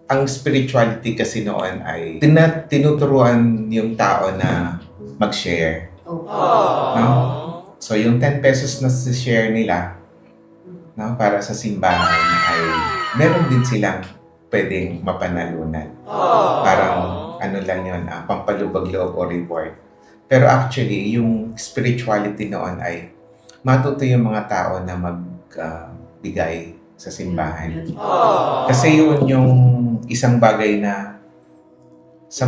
ang spirituality kasi noon ay tinuturuan yung tao na mag-share. No? So yung 10 pesos na share nila, no, para sa simbahan ay meron din silang pwedeng mapanalunan. Parang ano lang yun, pampalubag-loob o reward. Pero actually, yung spirituality noon ay matuto yung mga tao na magbigay sa simbahan. Kasi yun yung isang bagay na sa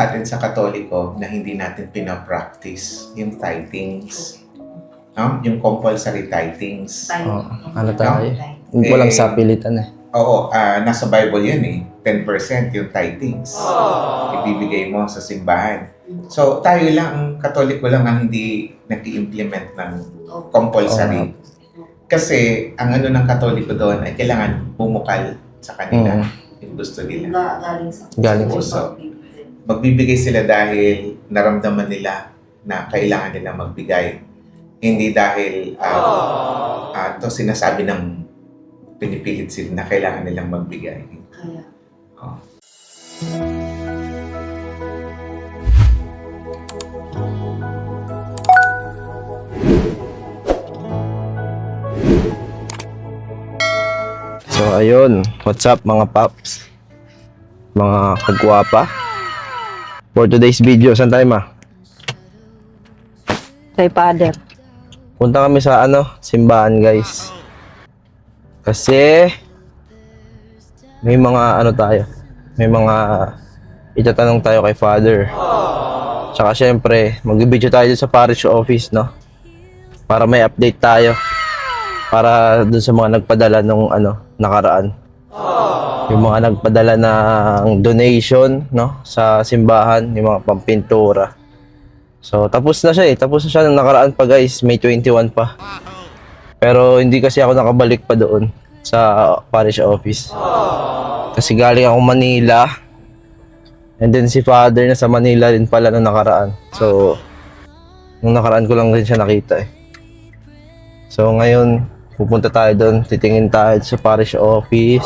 atin sa Katoliko na hindi natin pinapractice, yung tithings. No? Yung compulsory tithings. Ano tayo? Hindi ko lang sa pilitan eh. Oo, nasa Bible yan eh. 10% yung tithings. Ibibigay mo sa simbahan. So, tayo lang, ang Katoliko lang ang hindi nag-i-implement ng compulsory. Kasi, ang ano ng Katoliko doon ay kailangan bumukal sa kanila. Yung gusto nila. Galing sa puso. Magbibigay sila dahil naramdaman nila na kailangan nila magbigay. Hindi dahil to sinasabi ng pinipilit sila na kailangan nilang magbigay. Oh. So ayun, what's up mga paps? Mga kagwapa. For today's video, saan tayo ma? Kay Father. Punta kami sa simbahan guys. Kasi may mga tayo. May mga itatanong tayo kay Father. Tsaka syempre, mag-video tayo sa parish office, no? Para may update tayo. Para dun sa mga nagpadala nung nakaraan. Yung mga nagpadala ng donation, no, sa simbahan, yung mga pampintura. So tapos na siya Tapos na siya nung nakaraan pa guys, May 21 pa. Pero hindi kasi ako nakabalik pa doon sa parish office. Kasi galing ako Manila. And then si Father na sa Manila din pala nung nakaraan. So nung nakaraan ko lang din siya nakita eh. So ngayon, pupunta tayo doon, titingin tayo sa parish office.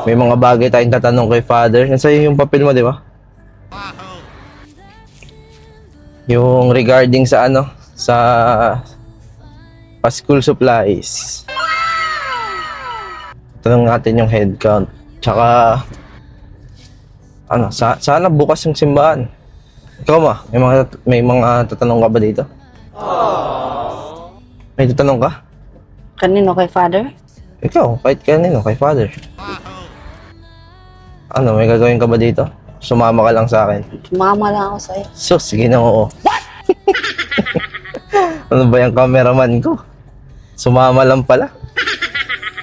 May mga bagay tayong tatanong kay Father. Nasa'yo yung papel mo, di ba? Yung regarding sa sa pa-school supplies. Tanong natin yung head count. Tsaka sana bukas yung simbahan. Ikaw ma, may mga tatanong ka ba dito? May tatanong ka? Kanino kay Father? Ikaw, kahit kanino, kay Father. May gagawin ka ba dito? Sumama ka lang sa akin. Sumama lang ako sa'yo. So, sige na, oo. Ano ba yung cameraman ko? Sumama lang pala.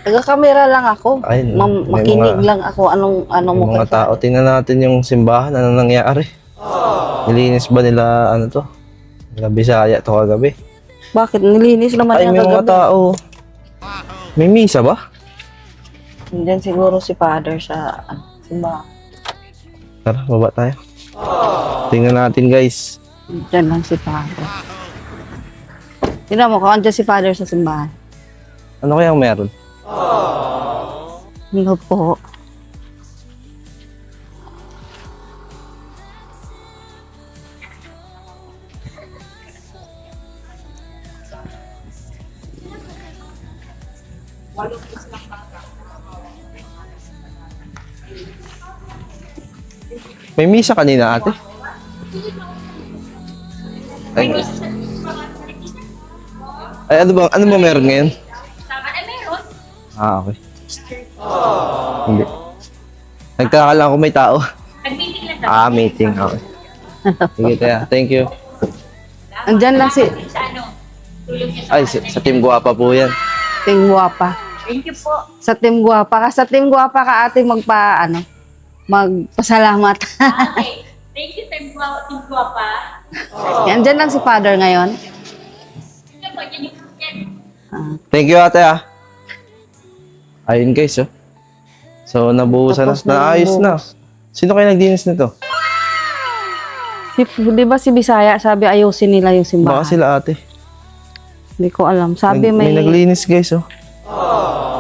Taga-camera lang ako. Ay, makinig lang ako. Anong mo mga kay tao, Father? tingnan natin yung simbahan. Ano nangyari? Nilinis ba nila, nila Bisaya to kagabi? Bakit? Nilinis naman Ay, yung may mga kagabi. tao. May misa ba? Diyan siguro si Father sa simbahan. Tara, baba tayo. Tingnan natin guys. Diyan lang si Father. Tingnan mo, kung andyan si Father sa simbahan. Ano kayang meron? Ano po? May misa kanina ate? Ay, ano ba meron ngayon? Meron. Okay. Hindi. Nagkakala ko may tao. Nag-meeting lang daw. Meeting. Okay. Sige, Tia. Thank you. Andyan lang si Sa tulog niya Ay, sa Team Guapa po yan. Team Guapa. Thank you po. Sa Team Guapa ka. Sa Team Guapa ka ate magpasalamat. Okay. Thank you, Team Guapa. Andyan lang si Father ngayon. Ano po, yan yung Thank you, ate Ayun guys, oh. So, nabuhusan Tapos na. Naayos na. Sino kayo nagdinis nito? Di ba si Bisaya, sabi ayusin nila yung simbahan. Baka sila ate. Hindi ko alam. Sabi May may naglinis guys, oh.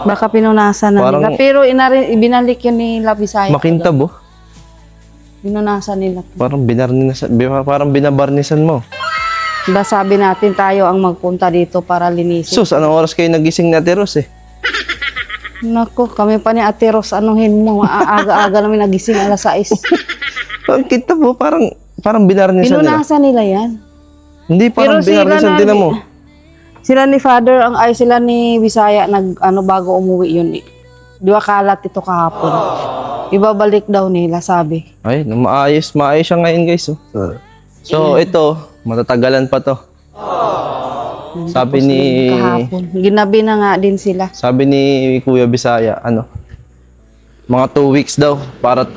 Baka pinunasan na Parang- nila. Pero ibinalik yun ni Labisaya. Makintab oh. Pinunasan nila. Parang binabarnisan mo. Diba sabi natin tayo ang magpunta dito para linisin. Sus, anong oras kayo nagising na Ate Ros eh? Naku, kami pa ni Ate Ros, anuhin mo. Aga-aga namin nagising alas 6. Ang kintab oh, parang binarnisan nila. Pinunasan nila yan. Hindi, parang Pero sila binarnisan na- din mo. Sila ni Father, sila ni Bisaya, bago umuwi yun. Di ba kalat ito kahapon? Ibabalik daw nila, sabi. Ay, maayos siya ngayon guys oh. So, ito, matatagalan pa to. Sabi ni Kahapon. Ginabi na nga din sila. Sabi ni Kuya Bisaya, mga 2 weeks daw para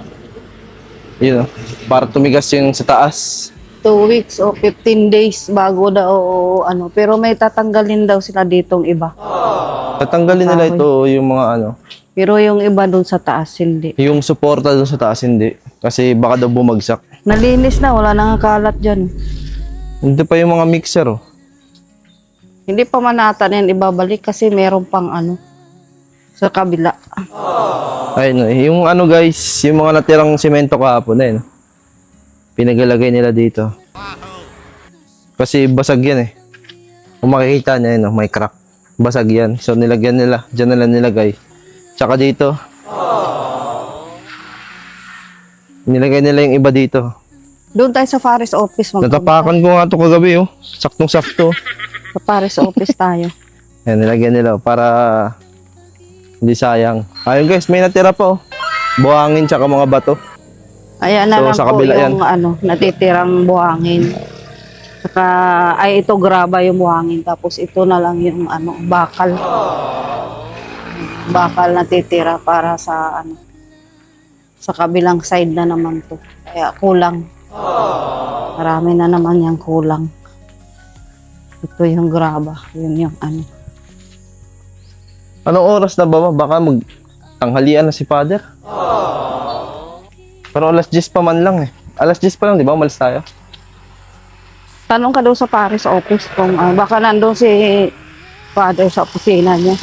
para tumigas yung sa taas. 2 weeks o 15 days bago daw pero may tatanggalin daw sila ditong iba. Tatanggalin nila ito yung mga Pero yung iba doon sa taas hindi. yung suporta doon sa taas hindi. Kasi baka daw bumagsak. Nalinis na, wala nang kalat dyan. Hindi pa yung mga mixer oh. Hindi pa manatan yan ibabalik kasi meron pang sa kabila. Ay no, yung guys, yung mga natirang semento kahapon pinagalagay nila dito. Kasi basag yan eh. Kung makikita niya may crack. Basag yan. So nilagyan nila, dyan nila nilagay. Tsaka dito. Nilagay nila yung iba dito. Doon tayo sa Forest Office. Natapakan ko nga ito kagabi oh. Saktong-sakto. Sa Forest Office tayo. Ayan, nilagyan nila para hindi sayang. Ayun guys, may natira pa oh. Buhangin tsaka mga bato. Ayan na So, lang sa po kabila yung natitirang buhangin. Saka, ito graba yung buhangin. Tapos ito na lang yung bakal. Bakal natitira para sa sa kabilang side na naman to. Kaya kulang. Marami na naman yung kulang. Ito yung graba. Yun yung Anong oras na ba? Baka tanghalian na si Father. Pero alas 10 pa man lang eh. Alas 10 pa lang, di ba? Umalis tayo. Tanong ka daw sa Paris office kung baka nandun si Father sa opisina niya.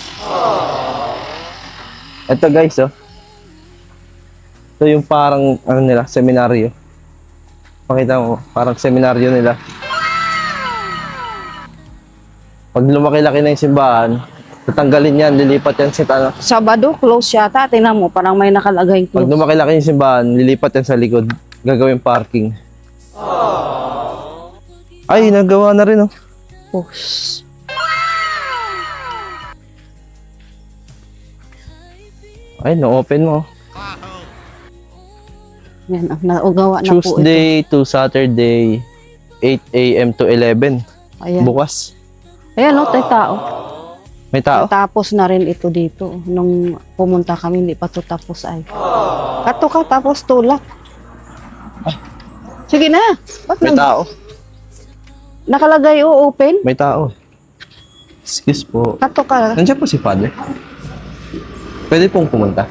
Ito guys oh. Ito yung parang nila, seminaryo. Pakita mo, parang seminaryo nila. Pag lumaki-laki na yung simbahan, tatanggalin yan, lilipat yan sa Sabado, close yata. Tingnan mo, parang may nakalagay Pag close. lumaki-laki yung simbahan, lilipat yan sa likod. Gagawin parking. Ay, nagawa na rin oh. Push. Ay, na-open mo. Yan, naugawa na po ito. Tuesday to Saturday, 8 a.m. to 11. Ayan. Bukas. Ayan, tayo tao. May tao? Tapos na rin ito dito. Nung pumunta kami, hindi pa ito tapos ay. Kato ka, tapos tulak. Sige na. Ba't May tao? nakalagay open? May tao. Excuse po. Kato ka. Nandiyan po si Father. Pwede pong pumunta.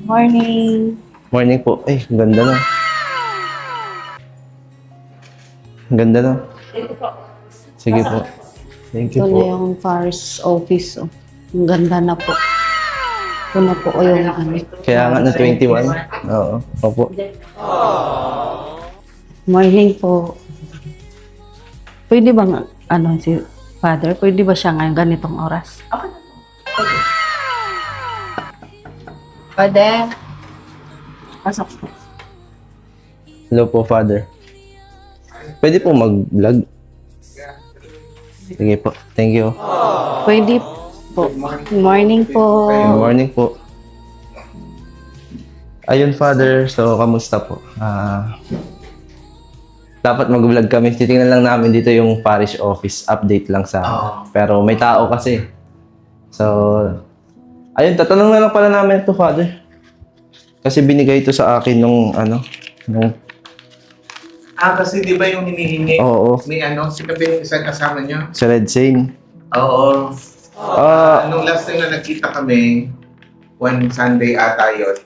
Morning. Morning po. Ay, ang ganda na. Ang ganda na. Sige po. Thank you Ito na po. yung Forest Office. Oh. Ang ganda na po. Ito na po yung Kaya nga na 21. Oo. Opo. Morning po. Pwede bang si Father? Pwede ba siya ngayon ganitong oras? Father. Pasok po. Hello po, Father. Pwede po mag-vlog? Sige po. Thank you. Pwede po. Morning po. Good morning po. Ayun, Father. So, kamusta po? Dapat mag-vlog kami. Titingnan lang namin dito yung parish office. Update lang sa Pero may tao kasi. So, ayun, tatanong na lang pala namin ito, Father. Kasi binigay ito sa akin nung Kasi di ba yung hinihingi? Oo. Ni sino ba yung isang kasama niyo? sa Red Saint. Oo. Nung last time na nagkita kami, one Sunday ata yun,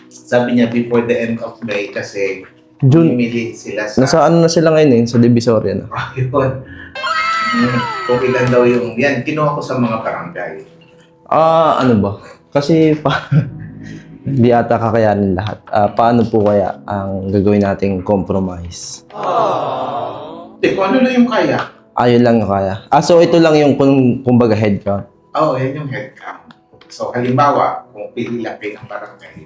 sabi niya before the end of May kasi June. Pumili sila sa... Nasa ano na sila ngayon sa Divisoria na. Yun. Kung ilan daw yung, yan, kinuha ko sa mga barangay. Ano ba? Kasi hindi ata kakayanin lahat. Paano po kaya ang gagawin nating compromise? Kung ano lang yung kaya. Ayun lang yung kaya. So ito lang yung kumbaga head count. Oo, yan yung head count. So, halimbawa, kung pili lang kayo ng barangay,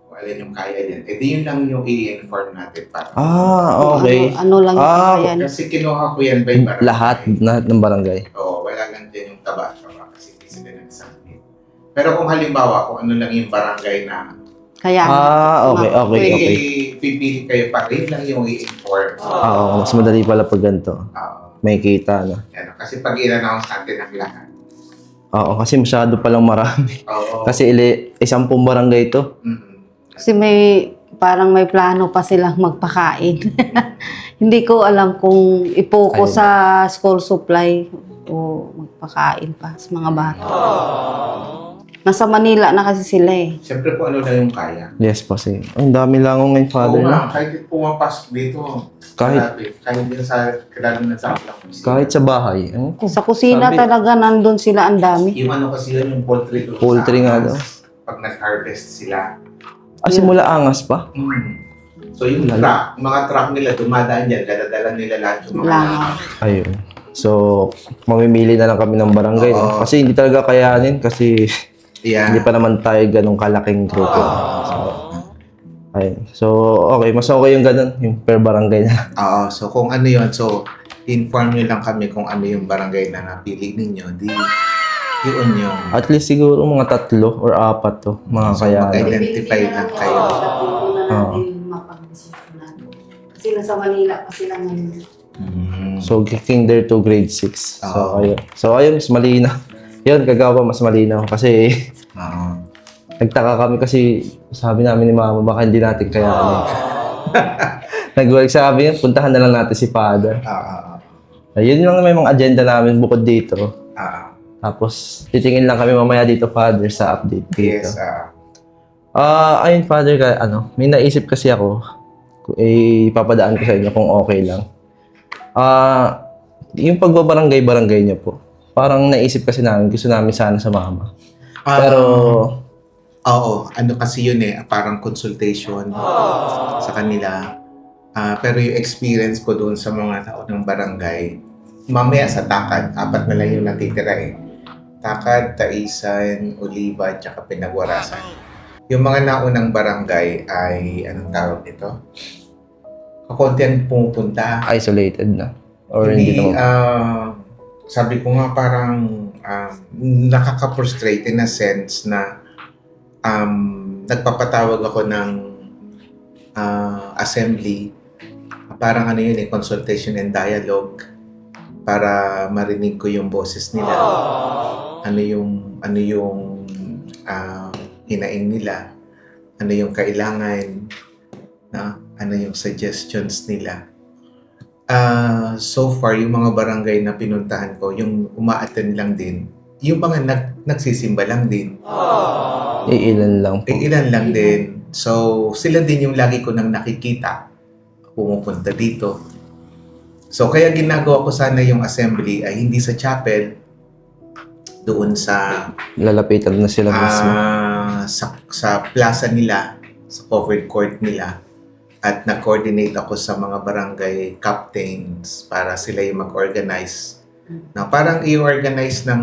kung alin yung kaya yan, edi yun lang yung i-inform natin para. Okay. Ano lang Ah, yan. Kasi kinuha ko yan by barangay. Lahat ng barangay. Oo, wala lang din yung taba-taba kasi hindi sila nagsabi. Pero kung halimbawa, kung ano lang yung barangay na Kaya. Okay. pipili kayo pa rin lang yung i-inform. Oo, mas madali pala pag ganito. May kita na. Yan, kasi pag in-announce natin ang lahat. Oo, kasi masyado palang marami. Oo. Kasi 10 barangay ito. Kasi parang may plano pa silang magpakain. Hindi ko alam kung ipokus sa school supply o magpakain pa sa mga bata. Nasa Manila na kasi sila eh. Siyempre kung ano lang yung kaya. Yes po, sige. Ang dami lang ngayon, Father. Oo No? nga, kahit pumapasok dito. Kahit din sa, lalo na sa kahit sa bahay. Sa kusina Sabi- talaga nandun sila ang dami. Yung ano kasi yun, yung poultry doon Poultry sa nga Angas, daw. Pag nag-harvest sila. Simula angas pa? So yung truck, yung mga truck nila, dumadaan dyan, dala-dala nila lahat yung mga Langaw. Ayun. So, mamimili na lang kami ng barangay. No? Oo. Kasi hindi talaga kayanin kasi Yeah. hindi pa naman tayo ganong kalaking grupo. Ayun. So, okay. Mas okay yung ganun. Yung per barangay na. Oo, so kung ano yun, so inform nyo lang kami kung ano yung barangay na napili ninyo, di yun yung At least siguro mga 3 or 4 to. Mga so kayanan. mag-identify lang kayo. Oo. Kasi nasa Manila pa sila ngayon. So, kinder to grade 6. So, Oo. ayun. So, ayun. Mas malinaw. Yun, kagawa mas malinaw. Kasi, Oo. nagtaka kami kasi sabi namin ni Mama, baka hindi natin kayanin. Nag-work sabi niya, puntahan na lang natin si Father. Ayun lang may mga agenda namin bukod dito. Tapos, titingin lang kami mamaya dito, Father, sa update dito. Yes. Ayun, Father, may naisip kasi ako. Ipapadaan ko sa inyo kung okay lang. Yung pagbabarangay-barangay niyo po, parang naisip kasi namin, gusto namin sana sa Mama. Pero, Oo, ano kasi yun eh, parang consultation sa kanila. Pero yung experience ko doon sa mga tao ng barangay, mamaya sa Takad, 4 na lang yung natitira eh. Takad, Taisan, Oliva, tsaka Pinagwarasan. Yung mga naunang barangay ay, anong tawag nito? Kakunti ang pumupunta. isolated na. Or hindi Hindi, naman. sabi ko nga parang nakaka-frustrate in a sense na nagpapatawag ako ng assembly. Parang ano yun eh, consultation and dialogue para marinig ko yung boses nila. Ano yung hinaing nila. Ano yung kailangan. Ano yung suggestions nila. So far, yung mga barangay na pinuntahan ko, yung uma-attend lang din, yung mga nagsisimba lang din. Ilan lang po. Ilan lang din. So, sila din yung lagi ko nang nakikita pumupunta dito. So, kaya ginagawa ko sana yung assembly ay hindi sa chapel, doon sa Lalapitan na sila mismo. sa plaza nila, sa covered court nila. At nag-coordinate ako sa mga barangay captains para sila yung mag-organize. Na parang i-organize ng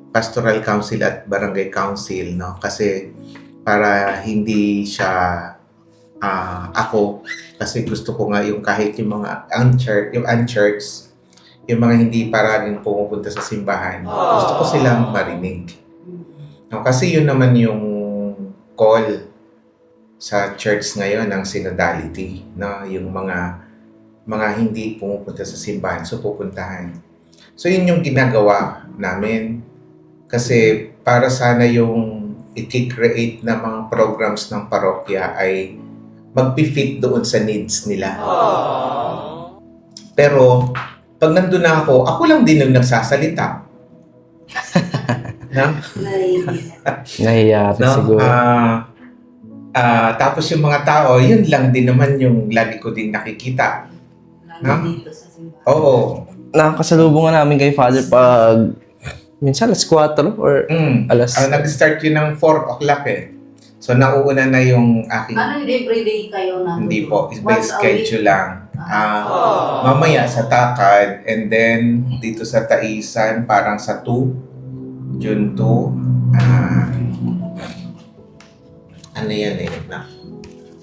pastoral council at barangay council, no? Kasi para hindi siya ako, kasi gusto ko nga yung kahit yung mga unchurched, yung mga hindi parang pumupunta sa simbahan, gusto ko silang marinig. No? Kasi yun naman yung call sa church ngayon ng synodality, no? Yung mga hindi pumupunta sa simbahan, so pupuntahan. So yun yung ginagawa namin. Kasi para sana yung i-create na mga programs ng parokya ay mag-fit doon sa needs nila. Pero pag nandun na ako lang din yung nagsasalita. No? Nahiya rin No? siguro. Tapos yung mga tao, yun lang din naman yung lagi ko din nakikita. No? Oo. nakakasalubong namin kay Father pag minsan alas 4 or alas... Nag-start yun ng 4 o'clock eh. So, nauuna na yung aking... Ano, everyday kayo na? Hindi po, is by Once a schedule lang. Mamaya sa Takad, and then dito sa Taisan, parang sa 2, June 2. Ano yan eh,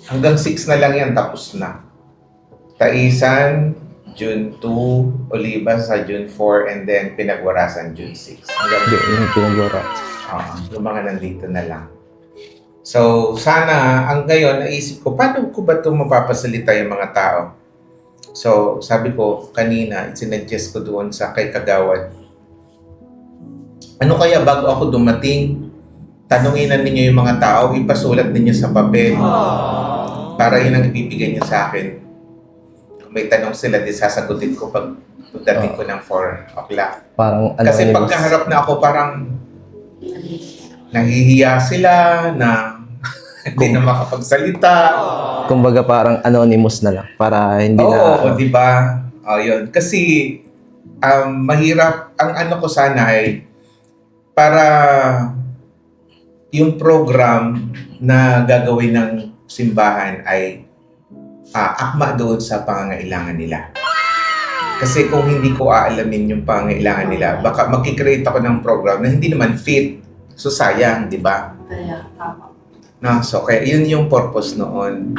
hanggang 6 na lang yan, tapos na. Taisan, June 2, Oliva sa June 4, and then Pinagwarasan, June 6. Hanggang Hindi, yung pinagwara. yung mga nandito na lang. So, sana, ang ngayon, naisip ko, paano ko ba ito mapapasalita yung mga tao? So, sabi ko, kanina, sinuggest ko doon sa kay Kagawad. Ano kaya bago ako dumating, tanungin na ninyo yung mga tao, ipasulat ninyo sa papel. Para yun ang ibibigay niyo sa akin. Kung may tanong sila, di sasagutin ko pag dating ko ng 4 o'clock. Parang Kasi anonymous. pagkaharap na ako, parang nahihiya sila na hindi na makapagsalita. Kumbaga parang anonymous na lang para hindi Oo, na... di ba? Yun. Kasi mahirap, ang ano ko sana ay para yung program na gagawin ng simbahan ay akma doon sa pangangailangan nila. Kasi kung hindi ko aalamin yung pangangailangan nila, baka makikreate ako ng program na hindi naman fit. So sayang, di ba? Kaya, tama. No, so kaya yun yung purpose noon.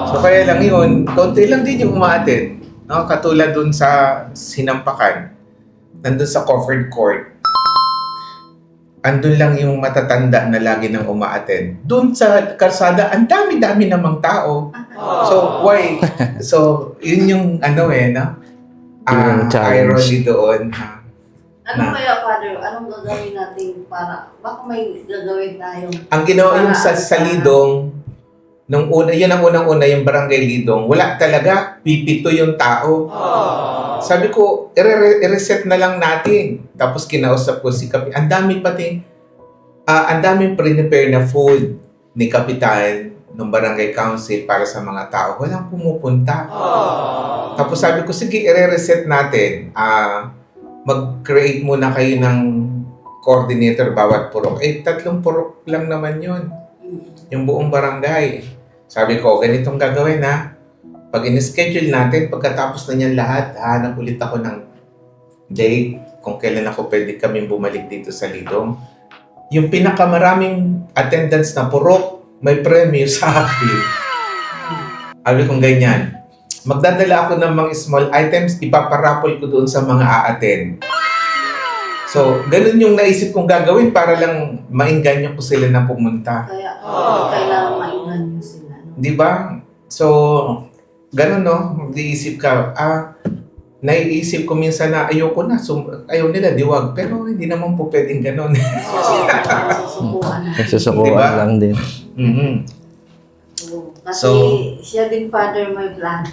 So kaya lang yun, konti lang din yung umaattend. No, katulad dun sa Sinampakan, nandun sa covered court. Andun lang yung matatanda na lagi nang umaattend. Dun sa kalsada, ang dami-dami namang tao. So why? So yun yung ano eh, no? Yun yung challenge. Irony doon. Ano kaya, Father? Anong gagawin natin para, baka may gagawin tayong Ang ginawa yung sa Lidong, nung una, yun ang unang-una, yung barangay Lidong, wala talaga, pipito yung tao. Sabi ko, i-reset na lang natin. Tapos kinausap ko si Kapitan. Ang daming prepare na food ni Kapitan ng barangay council para sa mga tao. Walang pumupunta. Tapos sabi ko, sige, i-reset natin. Mag-create muna kayo ng coordinator bawat purok. 3 purok lang naman yun. Yung buong barangay. Sabi ko, ganitong gagawin ha. Pag in-schedule natin, pagkatapos na niyan lahat, hanap ulit ako ng date kung kailan ako pwede kaming bumalik dito sa Lidong. Yung pinakamaraming attendance na purok, may premyo sa akin. Sabi kong ganyan. Magdadala ako ng mga small items, ipaparapol ko doon sa mga a-attend. So, ganun yung naisip kong gagawin para lang maingganyo ko sila na pumunta. kaya kailangan maingan nyo sila. No? Di ba? So, ganun no, mag-iisip ka, naiisip ko minsan na ayoko na, ayaw nila, diwag. Pero hindi naman po pwedeng ganun. Susukuan na. Nagsusukuan Diba? lang din. Mhm. Kasi So- siya din, Father, may plan.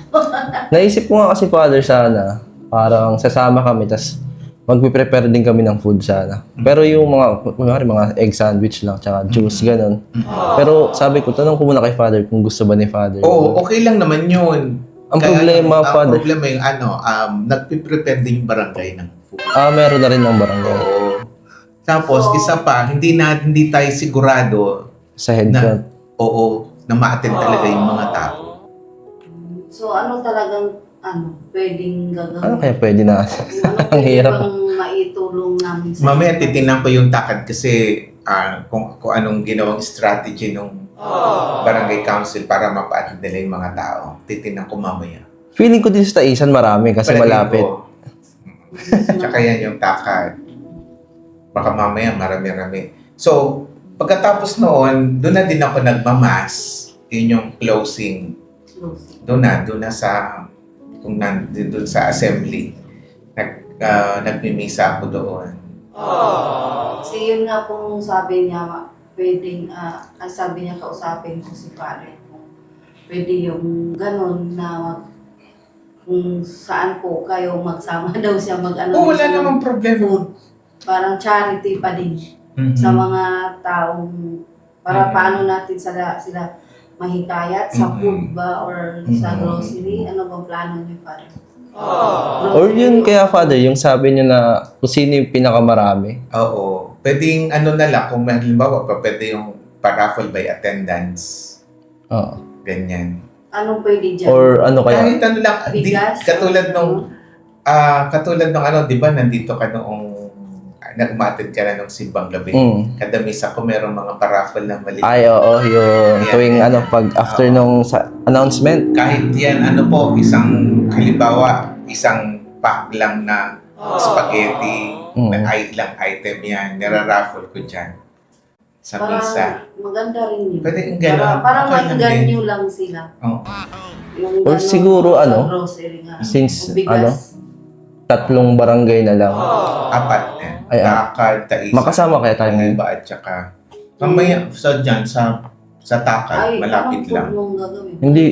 Naisip ko nga kasi, Father, sana parang sasama kami, tas magpiprepare din kami ng food sana. Pero yung mga egg sandwich lang, tsaka juice, ganun. Pero sabi ko, tanong ko muna kay Father kung gusto ba ni Father. Oo, okay lang naman yun. Ang problema, Father. Ang problema yung nagpiprepare din yung barangay ng food. Meron na rin ng barangay. Oo. Tapos, isa pa, hindi tayo sigurado Sa head na, count. na ma-attend talaga yung mga tao. So, ano talagang, pwedeng gagawin? Ano kaya pwede na? Ano Ang hirap. bang maitulong namin sa Mamaya titingnan ko yung takad kasi kung anong ginawang strategy ng barangay council para mapa-attend nila yung mga tao. Titingnan ko mamaya. Feeling ko din sa Taisan marami kasi Palagay malapit. ko. Tsaka yan yung takad. Baka mamaya marami-rami. So, pagkatapos noon, doon na din ako nagmamas. Yun yung closing. Doon na sa doon sa assembly. Nagmimisa ako doon. Kasi yun nga pong sabi niya, pwedeng, sabi niya kausapin ko si Father. Pwede yung ganun na kung saan po kayo magsama daw siya Oh, wala namang problema. food. Parang charity pa din Mhm. sa mga taong para paano natin sila mahikayat sa Mhm. food ba or sa Mhm. grocery. Ano bang plano niyo, Father? Or yun kaya, Father, yung sabi niyo na kung sino yung pinakamarami. Oo. Pwedeng ano na lang, kung halimbawa pa, pwede yung paraffle by attendance. Oo. Ganyan. Anong pwede dyan? Or ano kaya? Kahit ano lang, Bigas? katulad nung, katulad nung ano, di ba, nandito ka noong, nag-umatid ka na nung simbang gabi. Kada misa ko, merong mga paraffle na maliit. Ay, oo. Yung tuwing pag after nung announcement. Kahit yan, ano po, halimbawa, isang pack lang na spaghetti, na ilang item yan, niraraffle ko dyan sa misa. Maganda rin yun. Pwede yung gano'n. Para Okay lang mainggan din. nyo lang sila. Oo. Yung Or gano'n siguro, sa ano, grocery nga. since, O bigas. 3 barangay na lang. 4 na. Ay, Takad, Taisa. Makasama kaya tayo ngayon? Iba at saka, mamaya, dyan, sa Takad, malapit anong lang. food mong gagawin? Hindi,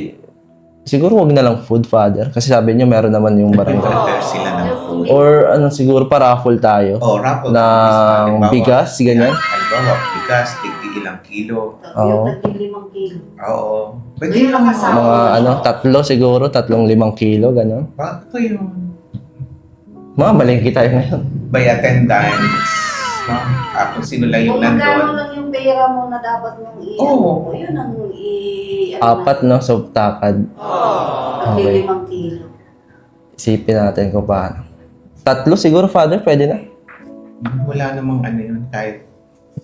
siguro wag na lang food, Father. Kasi sabi niyo meron naman yung barangay. Prepare sila ng food. Or siguro paraffle tayo. Raffle. Ng bigas, ganyan. Halimbawa, bigas, tigdi ilang kilo. Oo. Yung tagli 5 kilo. Oo. Pwede Ayun lang ang kasama. Mga 3 siguro, 3-5 kilo, gano'n. Bakit ko yun? Mga malingki tayo ngayon. By attendance. No? Kung sino lang yung Kung magkano nandun. lang yung pera mo na dapat mong Oo. yun ang 4, no? So, takad. Tagli 5 kilo. Isipin natin kung paano. 3 siguro, Father, pwede na. Wala namang ano yun. Kahit,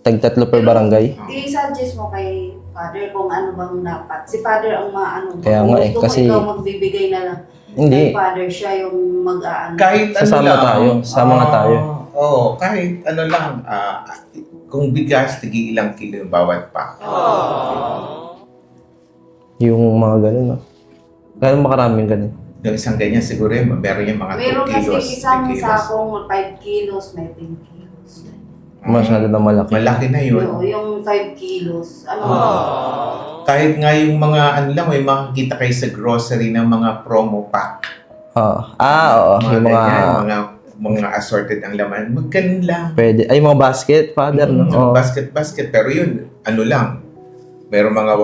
Tag 3 per barangay. I-suggest mo kay Father kung ano bang dapat. Si Father ang maano. Kaya nga Gusto mo kasi- ikaw magbibigay na lang. Hindi. Kay Father, siya yung mag-aano. kahit ano Sasama lang. tayo. Sama nga tayo. Oo. Kahit ano lang. Kung bigas, tigi ilang kilo yung bawat pack. Yung mga gano'n, no? Gano'n makaraming gano'n. Yung isang ganyan, siguro yung meron yung mga 2 Meron kasi kilos, isang 3 kilos. sakong 5 kilos, may 10 kilos. Masyado na malaki. Malaki na yun. Yung 5 kilos. Ano? Kahit nga yung mga ano lang, may makikita kayo sa grocery ng mga promo pack. Oo. Oo. Yung mga... ganyan, mga assorted ang laman. Magkanon lang. Pwede. Ay, mga basket, Father, no? Oo. Basket. Pero yun, ano lang. Meron mga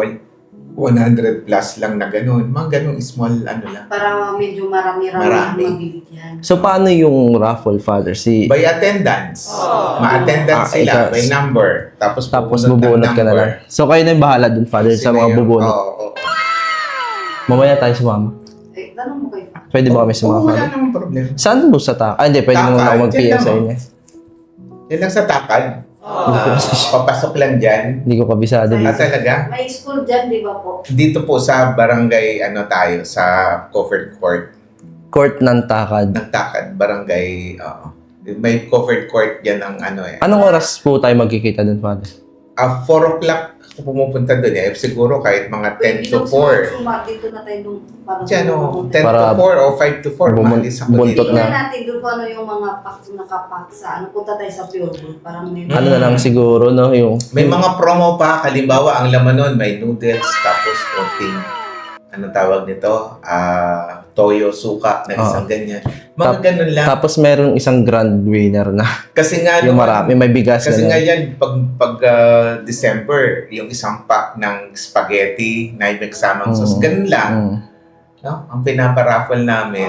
100 plus lang na ganun. Mga ganun, small ano lang. Para medyo marami-rami ang Marami. mabibigyan. So, paano yung raffle, Father? By attendance. Ma-attendance sila ikaw. by number. Tapos Bubunot ka na lang. So, kayo na yung bahala dun, Father, sa mga bubunot. Oo. Mamaya tayo sumama. Tanong mo kay Father. Pwede ba kami sumama, Wala Father? namang problem. Saan mo sa taka? Hindi, pwede Takad, muna ako yan mag-PM lang, sa oh. inyo. Yan lang sa takad. Papasok lang dyan. Hindi ko kabisado dito. Talaga? May school dyan, di ba po? Dito po sa barangay, tayo, sa covered court Court ng Takad. ng Takad, barangay, may covered court yan ng Anong oras po tayo magkikita dun, Father? 4 o'clock ako pumupunta doon siguro kahit mga 10 to 4. Dito na tayo nung para Diyan, 10 Para to 4 o 5 to 4, maalis ako buntot dito. na. Tingnan natin doon kung ano yung mga packs nakapack sa punta tayo sa Pure Gold. Parang may Ano na lang siguro, no? Yung... May mga promo pa, halimbawa ang laman nun, may noodles, tapos konting, anong tawag nito? Toyo, suka, na isang ganyan. Mga ganun lang. Tapos meron isang grand winner na. Kasi nga, Yung marami, may bigas kasi na. nga yan, pag December, yung isang pack ng spaghetti na may kasamang sauce, ganun lang. No? Ang pinaparaffle namin,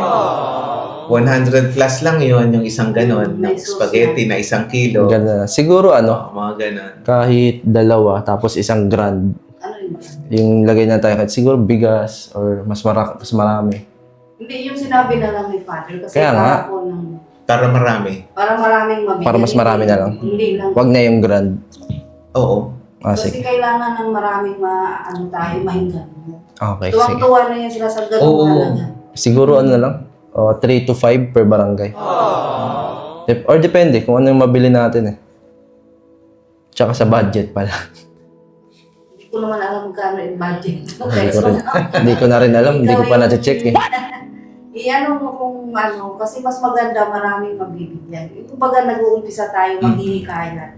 100 plus lang yun, yung isang ganun, May ng sauce spaghetti na 1 kilo. Ganun na. Siguro Mga ganun. kahit 2, tapos isang grand. ano yun? Yung lagay na tayo, kahit siguro bigas or mas marami. Hindi, yung sinabi na lang ni Father. Kasi Kaya nga. para po Para marami. para maraming mabigyan. Para mas marami na lang. Hindi lang. Wag na yung grand. Oo. Kasi Sige. kailangan ng maraming tayo mahinggan. Okay, sige. Tuwang-tuwa na yan sila sa ganung Oo. halaga. Siguro ano na lang, 3 to 5 per barangay. Or depende kung ano yung mabili natin eh. Tsaka sa budget pala. Hindi ko naman alam magkano yung budget. Hindi ko na rin alam, hindi ko pa na-check eh. Iano mo kung kasi mas maganda maraming mabibigyan. Kung baga nag-uumpisa tayo maghihikayan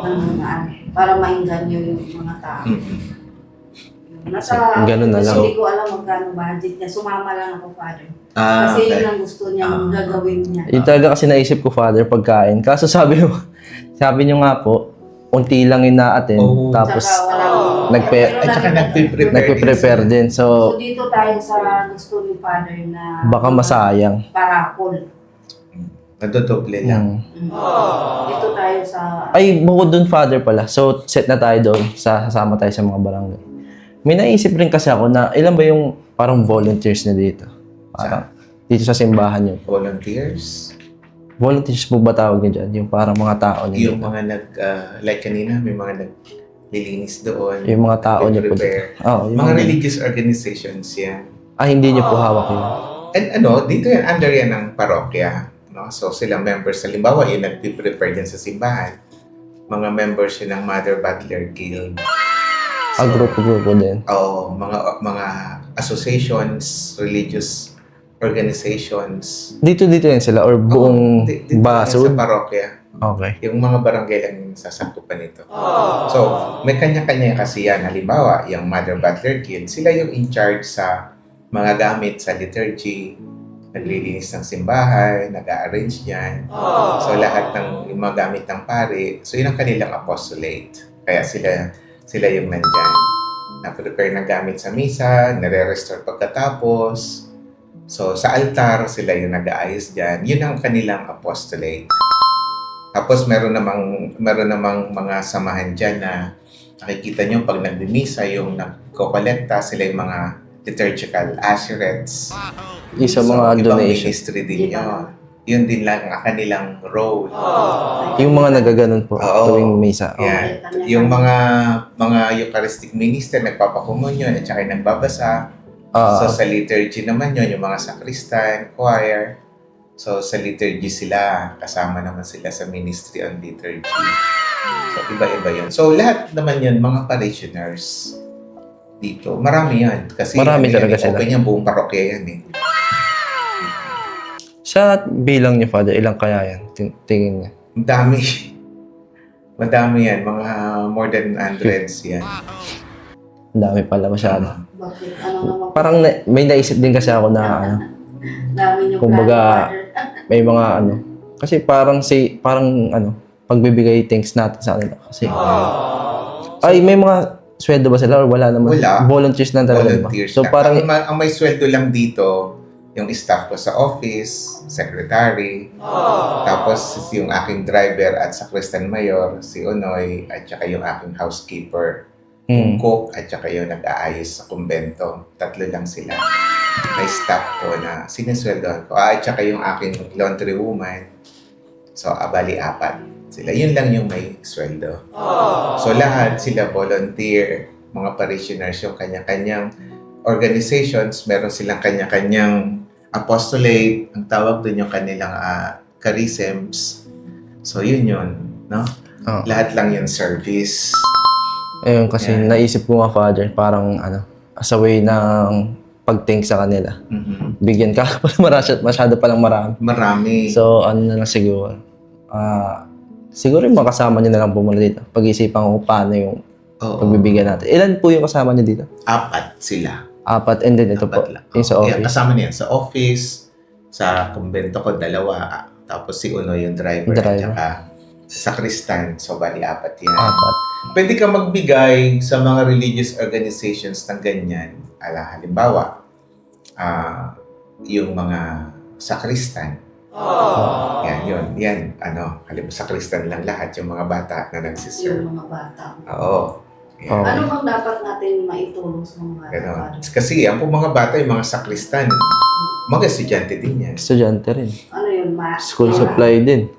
ng mga para mahinggan nyo yung mga tao. Ganun na lang. Hindi ko alam magkano budget niya. Sumama lang ako, Father. Ah, Kasi yun okay. ang gusto niyang gagawin niya. Yung talaga kasi naisip ko, Father, pagkain. Kaso sabi nyo nga po, unti lang yung na-attend. Oo. Tapos, Tsaka walang nagpe- At saka nagpe-prepare din. So, So, dito tayo sa gusto ni Father na baka masayang. parakol. Nadodoble lang. Dito tayo sa... Ay, bukod dun, Father pala. So, set na tayo doon. Sasama tayo sa mga barangay. May naisip rin kasi ako na ilan ba yung parang volunteers na dito? Parang dito sa simbahan yun. Volunteers. Volunteers po ba tawag niyo dyan? Yung parang mga tao niyo. Yung mga like kanina, may mga naglilinis doon. Yung mga tao niyo po dito. Prepare. Oo, yung Mga religious organizations yan. hindi niyo po hawak yun. And dito yan, under yan ng parokya. No? So sila members, halimbawa yung nagpiprepare din sa simbahan. Mga members yun ng Mother Butler Guild. Grupo din. Mga associations, religious organizations. Dito yan sila or buong Dito yan basod? sa parokya. Okay. Yung mga barangay lang yung sasakupan nito. So, may kanya-kanya kasi yan. Halimbawa, yung Mother Butler Guild, sila yung in charge sa mga gamit sa liturgy, naglilinis ng simbahay, nag-arrange yan. So, lahat ng yung mga gamit ng pare, so yun ang kanilang apostolate. Kaya sila yung nandyan. Na-prepare ng gamit sa misa, nare-restore pagkatapos. So, sa altar, sila yung nag-aayos dyan. Yun ang kanilang apostolate. Tapos, meron namang mga samahan dyan na nakikita nyo pag nagmimisa, yung nagkokolekta, sila yung mga liturgical assurets. Isa mga ibang donation. ministry din yun. Yun din lang ang kanilang role. Yung mga nagaganon po Oo. tuwing misa. Yan. Yung mga Eucharistic minister, nagpapakomunyon at saka nagbabasa. So sa liturgy naman yun, yung mga sakristan, choir. So sa liturgy sila, kasama naman sila sa ministry on liturgy. So iba-iba yun. So lahat naman yun, mga parishioners dito. Marami yan. Kasi Marami talaga sila. open yung buong parokya yan eh. Sa bilang niyo, Father, ilang kaya yan? Tingin niya. Ang dami. Madami yan. Mga more than hundreds yan. Ang dami pala masyado. Bakit? Ano naman? Parang may naisip din kasi ako na Dami yung kumbaga, plano, may mga kasi parang pagbibigay thanks natin sa kanila. Kasi, ay, may mga sweldo ba sila or wala naman? Wala. Volunteers lang talaga, di ba? Volunteers. So, parang, ang may sweldo lang dito, yung staff ko sa office, secretary, tapos yung aking driver at sacristan mayor, si Onoy, at saka yung aking housekeeper, yung cook, at saka yung nag-aayos sa kumbento. Tatlo lang sila. May staff ko na sinisweldohan ko. At saka yung aking laundry woman. So, bali 4 sila. Yun lang yung may sweldo. So, lahat sila volunteer, mga parishioners, yung kanya-kanyang organizations, meron silang kanya-kanyang apostolate, ang tawag doon yung kanilang charisms. So, yun, no? Oh. Lahat lang yung service. ayun, kasi Yeah. naisip ko nga, Father, parang, as a way ng pag-thank sa kanila. Mhm. Bigyan ka masyado palang marami. Marami. So, na lang siguro. Siguro yung mga kasama niyo na lang po muna dito. Pag-isipan ko kung paano yung Oo. pagbibigyan natin. Ilan po yung kasama niyo dito? 4 sila. 4, and then ito po, 4 lang. yung sa Yeah, office. kasama niyan sa office, sa kumbento ko 2, tapos si Uno yung driver, at Driver. saka sa Kristan, so bali 4 yan. 4. Pwede ka magbigay sa mga religious organizations ng ganyan. Halimbawa, yung mga sakristan. Yan. Halimbawa, sakristan lang lahat, yung mga bata na nagsiserve. Yung mga bata. Oo. Yan. Oo. Ano bang dapat natin maitulong sa mga bata? Ganon. Kasi ang mga bata, yung mga sakristan, mga estudyante din yan. Estudyante rin. Ano yun? School supply din.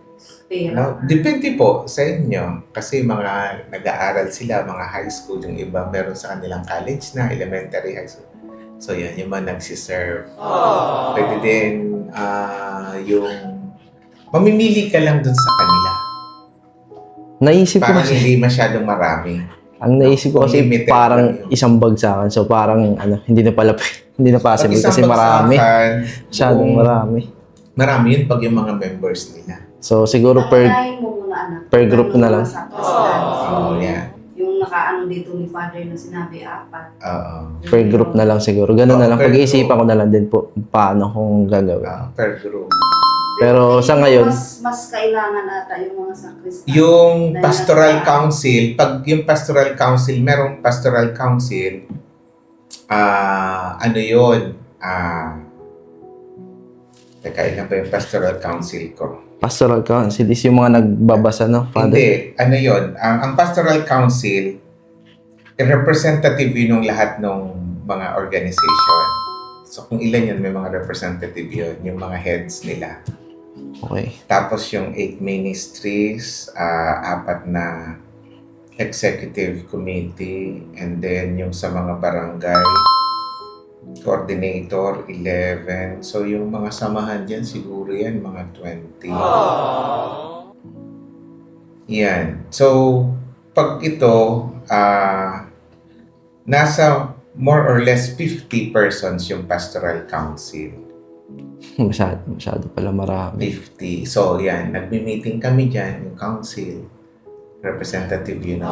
Pera. No? Depende po sa inyo. Kasi mga nag-aaral sila, mga high school, yung iba meron sa kanilang college na, elementary, high school. So yan, yung mga nagsiserve. Pwede din yung mamimili ka lang dun sa kanila. Naisip ko Parang kasi, hindi masyadong marami. ang naisip ko kasi Limited parang lang yun. isang bag sa akin. So parang hindi na pala, hindi na possible Pag isang kasi marami. bagsakan, Masyadong kung marami. marami yun pag yung mga members nila. So siguro Unahin mo muna, anak. per group na lang. Oo, yeah. Yung nakaano dito ni Father na sinabi 4. Oo. per group na lang siguro. Ganun na lang. Per Pag-iisipan group. ko na lang din po paano kung gagawin. Per group. Pero sa ngayon, mas kailangan ata yung mga sakristan. Yung Dahil pastoral nasa- council, pag yung pastoral council, merong pastoral council, ano yun? Teka, ilan ba yung pastoral council ko? pastoral council is yung mga nagbabasa, no, Father? Hindi, ano yun? Ang pastoral council, representative yun ng lahat ng mga organization. So kung ilan yun, may mga representative yun, yung mga heads nila. Okay. Tapos yung 8 ministries, 4 na executive committee, and then yung sa mga barangay, coordinator, 11. So yung mga samahan dyan, siguro yan, mga 20. Yan. So, pag ito, nasa more or less 50 persons yung pastoral council. Masyado pala marami. 50. So, yan. Nagmi-meeting kami dyan, yung council. Representative yun.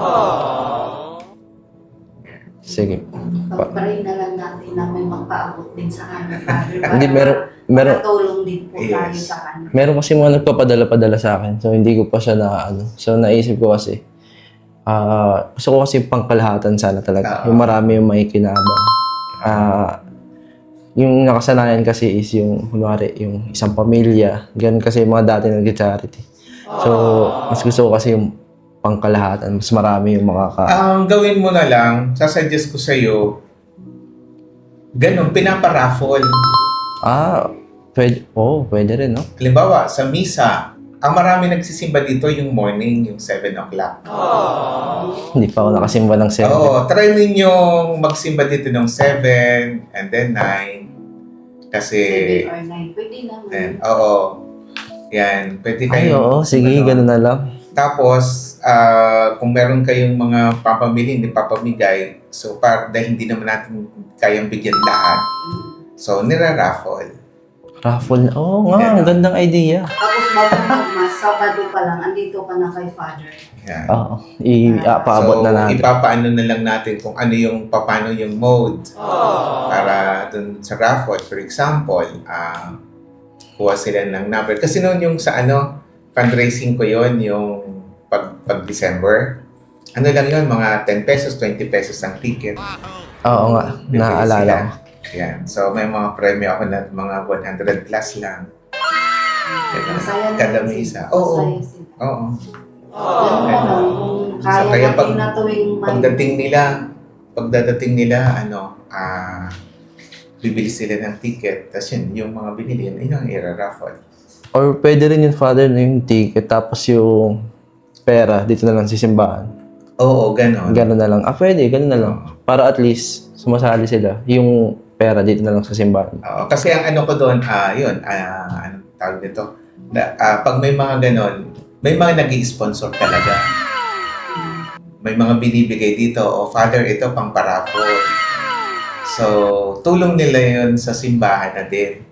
Sige. Pag-pray na lang natin na may magpaabot din sa kanya, Father. Hindi, meron, Makatulong din po tayo Yes. sa kanya. meron kasi mga nagpapadala-padala sa akin. So, hindi ko pa siya na, So, naisip ko kasi, gusto ko kasi pangkalahatan sana talaga. Yung marami yung maikinabang. Yung nakasanayan kasi is yung, kunwari, yung isang pamilya. Ganun kasi yung mga dati nag-charity. So, mas gusto ko kasi yung pangkalahatan. Mas marami yung Ang gawin mo na lang, sasuggest ko sa'yo, ganun, pinaparaffle. Pwede rin, no? Halimbawa, sa misa, ang marami nagsisimba dito yung morning, yung 7 o'clock. Hindi pa ako nakasimba ng 7. Oo, try ninyong magsimba dito ng 7 and then 9. Kasi, 7 or 9. Pwede naman. oo. Yan, pwede Ay, kayo. oo. Sige, ganun na lang. Tapos, kung meron kayong mga papamili, hindi papamigay, so dahil hindi naman natin kayang bigyan lahat, so nira-raffle. Raffle na. Oo nga, ang gandang idea. Tapos bago magmas, Sabado pa lang, andito ka na kay Father. Yan. Oo. Paabot na natin. Ipapaano na lang natin kung ano yung, paano yung mode para dun sa raffle. For example, kuha sila ng number. Kasi noon yung sa fundraising ko yon yung pag December. Ano lang yun, mga 10 pesos, 20 pesos ang ticket. Oo nga, Bibili naalala sila. ko. Yan. So, may mga premyo ako na mga 100 plus lang. Masaya na Kada sila. misa. Oo. Masaya sila. Oo. Ganun na lang, kung kaya So, kaya natin na tuwing may... Pagdadating nila, bibili sila ng ticket. Tapos yun, yung mga binili, yun ang i-raffle. Or pwede rin yung Father na yung ticket tapos yung pera dito na lang sa simbahan. Oo, ganon. Ganun na lang. Pwede, ganun na lang. Para at least sumasali sila. Yung pera dito na lang sa simbahan. Oo, kasi ang ano ko doon, anong tawag nito? Pag may mga ganon, may mga nag-i-sponsor talaga. May mga binibigay dito, Father, ito pang paraffle. So, tulong nila yun sa simbahan na din.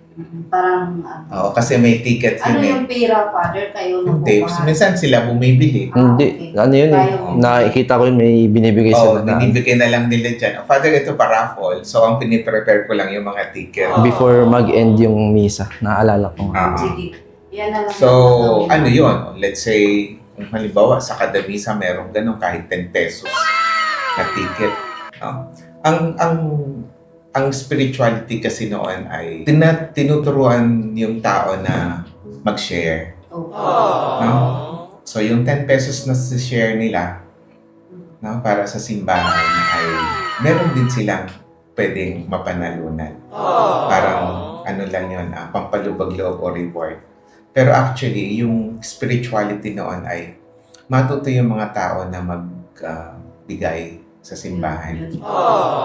Parang, Oo, kasi may ticket ano yun eh. yung pera, Father, kayo na Hindi, minsan sila bumibili. Hindi. okay. Ano yun eh. Tayo. Nakikita ko yun may binibigay Oo, sila na binibigay na lang nila dyan. Father, ito paraffle. So, ang piniprepare ko lang yung mga ticket. before mag-end yung misa. Naalala ko nga. Sige. Yan na lang. So, yung gagawin. ano yun? Let's say, kung halimbawa sa kada misa merong ganun kahit 10 pesos na ticket. No? Ang spirituality kasi noon ay tinuturuan yung tao na mag-share. Oo. No? So, yung 10 pesos na share nila no, para sa simbahan ay meron din silang pwedeng mapanalunan. Parang ano lang yun, pampalubag-loob o reward. Pero actually, yung spirituality noon ay matuto yung mga tao na magbigay sa simbahan.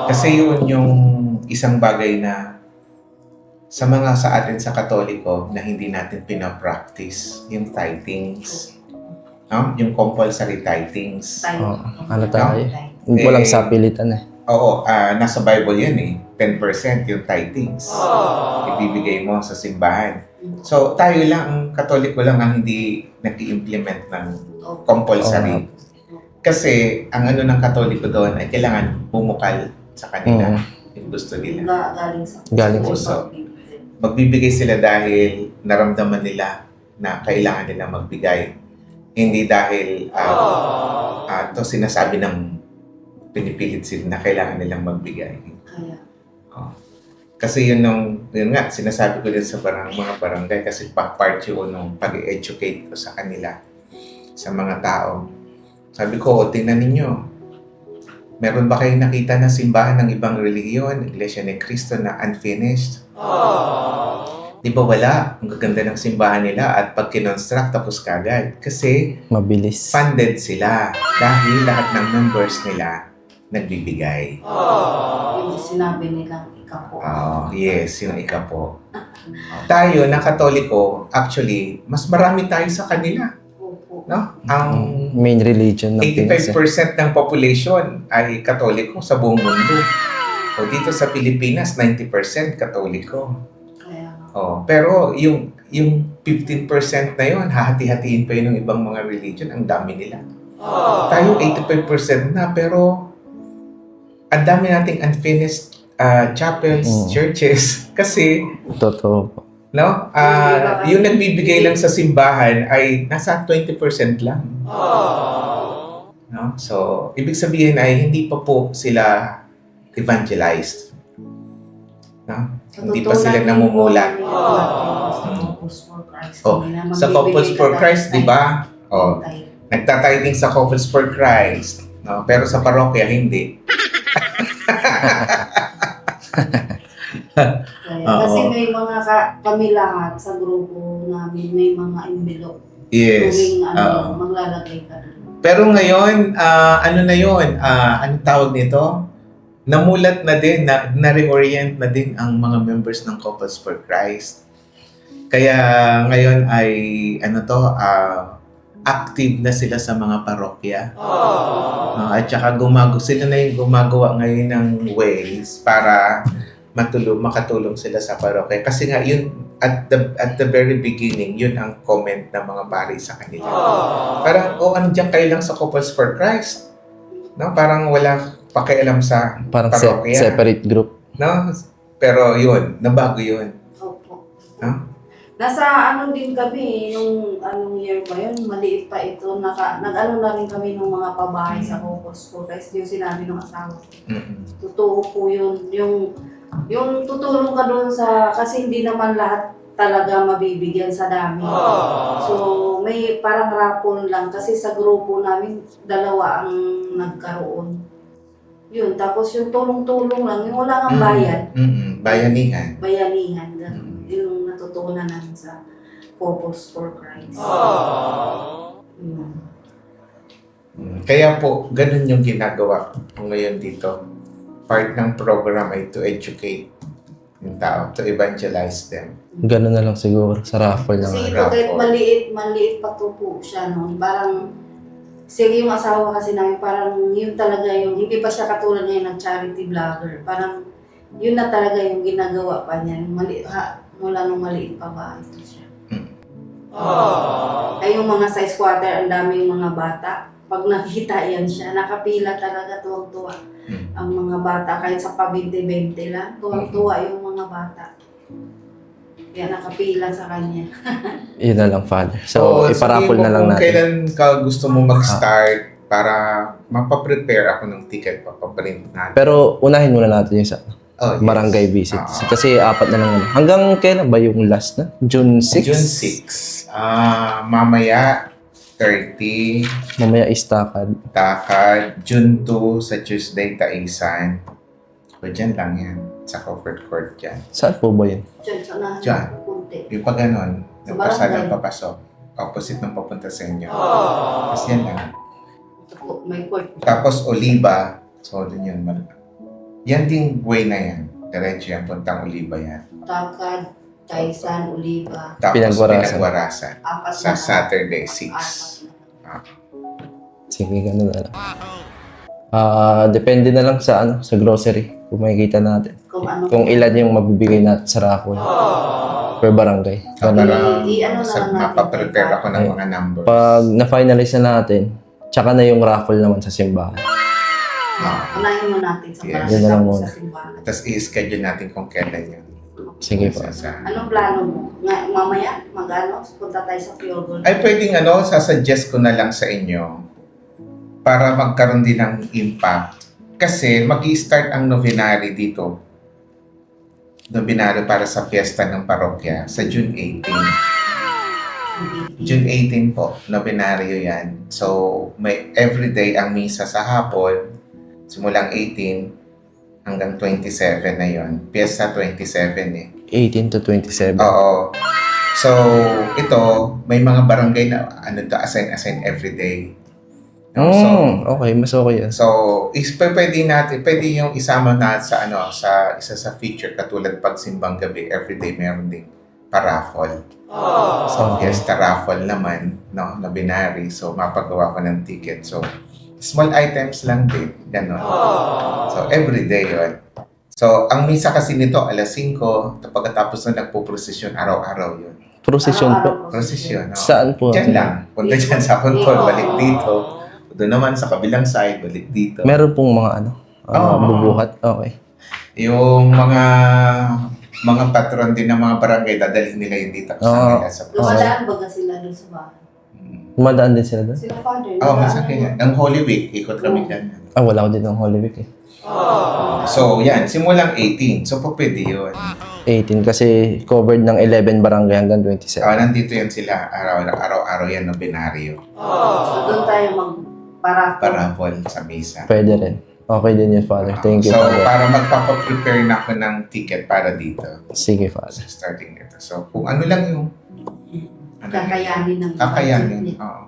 Kasi yun yung isang bagay na sa atin sa Katoliko na hindi natin pinapractice, yung tithings. No? Yung compulsory tithings. Tayo. Ano tayo? Eh, Walang sapilitan eh. Oo, nasa Bible yan eh. 10% yung tithings. Ibibigay mo sa simbahan. So, tayo lang, ang Katoliko lang ang hindi nag-i-implement ng compulsory. Kasi, ang ano ng Katoliko doon ay kailangan bumukal sa kanila yung gusto nila. Galing sa Galing sa puso. Magbibigay sila dahil naramdaman nila na kailangan nila magbigay. Hindi dahil to sinasabi ng pinipilit sila na kailangan nilang magbigay. Kaya, Kasi yun nga, sinasabi ko din sa mga barangay kasi part yun nung pag-educate ko sa kanila, sa mga tao. Sabi ko, tingnan ninyo, meron ba kayong nakita na simbahan ng ibang relihiyon, Iglesia ni Cristo na unfinished? Di ba wala? Ang gaganda ng simbahan nila at pag kinonstruct tapos kagad. Kasi Mabilis. funded sila dahil lahat ng members nila nagbibigay. yung sinabi nilang ikapo. Yes, yung ikapo. Tayo na Katoliko, actually, mas marami tayo sa kanila. Opo. No? Ang Main religion ng Pinas. 85% ng population ay Katoliko sa buong mundo. O dito sa Pilipinas, 90% Katoliko. Kaya, Pero yung 15% na yun, hahati-hatiin pa yun ng ibang mga religion, ang dami nila. Tayo 85% na, pero ang dami nating unfinished chapels, churches, kasi Totoo po. no, yung nagbibigay lang sa simbahan ay nasa 20% lang. No? So, ibig sabihin ay hindi pa po sila evangelized. No? Hindi pa sila namumulat. Sa Couples for Christ, di ba? Nagtatithing sa Couples for Christ. No? Pero sa parokya, hindi. Kasi may mga kami lahat sa grupo namin, may mga envelope. Yes. Tuwing Oo. maglalagay ka doon. Pero ngayon, ano na yun? Anong tawag nito? Namulat na din, na-reorient na din ang mga members ng Couples for Christ. Kaya ngayon ay, active na sila sa mga parokya. At saka sila na yung gumagawa ngayon ng ways para makatulong sila sa parokya. Kasi nga yun, at the very beginning, yun ang comment ng mga pari sa kanila. Parang, andiyan kayo lang sa Couples for Christ. No? Parang wala pakialam sa Parang parokya. separate group. No? Pero yun, nabago yun. Opo. No? Nasa din kami, nung anong year ba yun, maliit pa ito, nag-ano na rin kami ng mga pabahay sa Couples for Christ, yung sinabi ng asawa. Totoo po yun, yung tutulong ka doon kasi hindi naman lahat talaga mabibigyan sa dami. So, may parang rapon lang kasi sa grupo namin, 2 ang nagkaroon. Yun, tapos yung tulong-tulong lang, yung wala kang bayad. Bayanihan. Bayanihan, gano'n. Yung natutunan namin sa Couples for Christ. Yun. Kaya po, ganun yung ginagawa ko ngayon dito. Part ng program ay to educate yung tao, to evangelize them. Ganun na lang siguro sa raffle lang. Kasi ito kahit maliit pa to po siya noon. Parang, sige yung asawa kasi namin, parang yun talaga yung, hindi pa siya katulad ngayon ng charity vlogger. Parang, yun na talaga yung ginagawa pa niya. Mula nung maliit pa ba ito siya. Ay yung mga size quarter, ang daming mga bata. Pag nakita yan siya, nakapila talaga, tuwang-tuwa. Ang mga bata, kahit sa pa-20-20 lang, tuwang-tuwa yung mga bata. Kaya nakapila sa kanya. Yun na lang, Father. So, iparaffle na lang Kung natin. kailan ka gusto mo mag-start para mapaprepare ako ng ticket, papaprint natin. Pero unahin muna natin yung sa Yes. barangay visit. Kasi 4 na lang. Hanggang kailan ba yung last na? June 6? June 6. Mamaya, 30, Mamaya istakad. Takad, June 2 sa Tuesday, Taisan. So, dyan lang yan. Sa Comfort Court dyan. Saan po ba yun? Diyan. Diyan. Punti. Yung pag ganon, Sa nagpasalang barangay. papasok. Opposite ng papunta sa inyo. Tapos yan lang. Ito po, may court. Tapos Oliva. So, dun yun. Yan ding way na yan. Diretso yan. Puntang Oliva yan. Takad, Taisan, Oliva. Tapos Pinagwarasan. Pinagwarasan. 4 Sa na. Saturday, 6. 4 na. Sige, ganun na lang. Depende na lang sa sa grocery. Kung makikita natin. Kung ilan yung mabibigay natin sa raffle. Per barangay. Ganun. Para i-ano na lang natin. mapaprepare ako ng mga numbers. Pag na-finalize na natin, tsaka na yung raffle naman sa simbahan. Unahin mo natin sa Yes. barangay Yun na lang tapos muna. sa simbahan. Tapos i-schedule natin kung kailan yun. Sige po. Anong plano mo? Mamaya, punta tayo sa Pure Gold. Ay, pwedeng sasuggest ko na lang sa inyo para magkaroon din ng impact. Kasi mag-i-start ang novenary dito. Novenary para sa fiesta ng parokya sa June 18. June 18 po, novenaryo yan. So, may everyday ang misa sa hapon, simulang 18 hanggang 27 na yon. Fiesta 27 18 to 27. Oo. So, ito, may mga barangay na assign everyday. No? Okay, mas okay yan. So, pwede yung isama na sa sa isa sa feature katulad pagsimbang gabi, everyday meron ding paraffol. So, fiesta raffle naman, no, na binary. So, mapagawa ko ng ticket. So, small items lang din, gano'n. So, everyday yun. So, ang misa kasi nito, alas 5, pagkatapos na nagpo-prosesyon, araw-araw yun. Prosesyon po. Prosesyon, no? Saan po? Diyan lang. Punta dyan sa Kontol, balik dito. Doon naman sa kabilang side, balik dito. Meron pong mga bubuhat. Okay. Yung mga patron din ng mga barangay, dadalhin nila yung dito sa kanila sa Dumadaan ba sila doon sa bahay? Dumadaan din sila doon? Sila father. minsan kaya. Ang Holy Week, ikot kami dyan. Wala ko din ng Holy Week eh. So, yan. Simulang 18. So, pwede yun. 18 kasi covered ng 11 barangay hanggang 27. Nandito yan sila. Araw-araw yan, no, binaryo. So, doon tayo Parapol sa misa. Pwede rin. Okay din yun, Father. Thank you, So, Father. para magpapaprepare na ako ng ticket para dito. Sige, Father. Sa starting nito. So, kung ano lang yung kakayanin ng kakayanin. budget niya. Oo.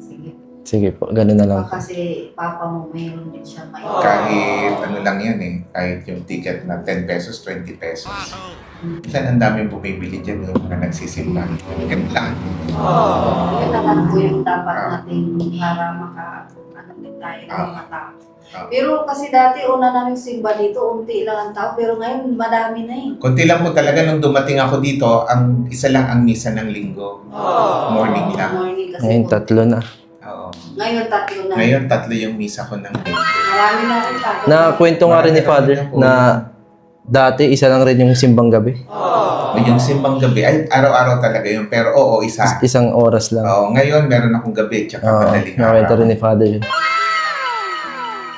Sige. Sige po, ganun na lang. Kasi papa mo mayroon din siya may Kahit ano lang yan eh. Kahit yung ticket na 10 pesos, 20 pesos. Minsan ang daming bumibili dyan yung mga nagsisimba. Ticket lang. Yun naman po yung dapat natin para din tayo ng mga tao. Pero kasi dati una naming simba dito, unti lang ang tao. Pero ngayon madami na eh. Kunti lang po talaga nung dumating ako dito, ang isa lang ang misa ng linggo. Morning lang. Morning kasi Ngayon, po. 3 na. Oo. Ngayon 3 na. Ngayon, 3 yung misa ko ng linggo. Marami na rin tao. Na kwento nga rin ni Father na dati isa lang rin yung simbang gabi. Yung simbang gabi, ay araw-araw talaga yun. Pero oo, isa. Isang oras lang. Oo, ngayon meron akong gabi, tsaka Oo, madaling nakwento araw. rin ni Father yun.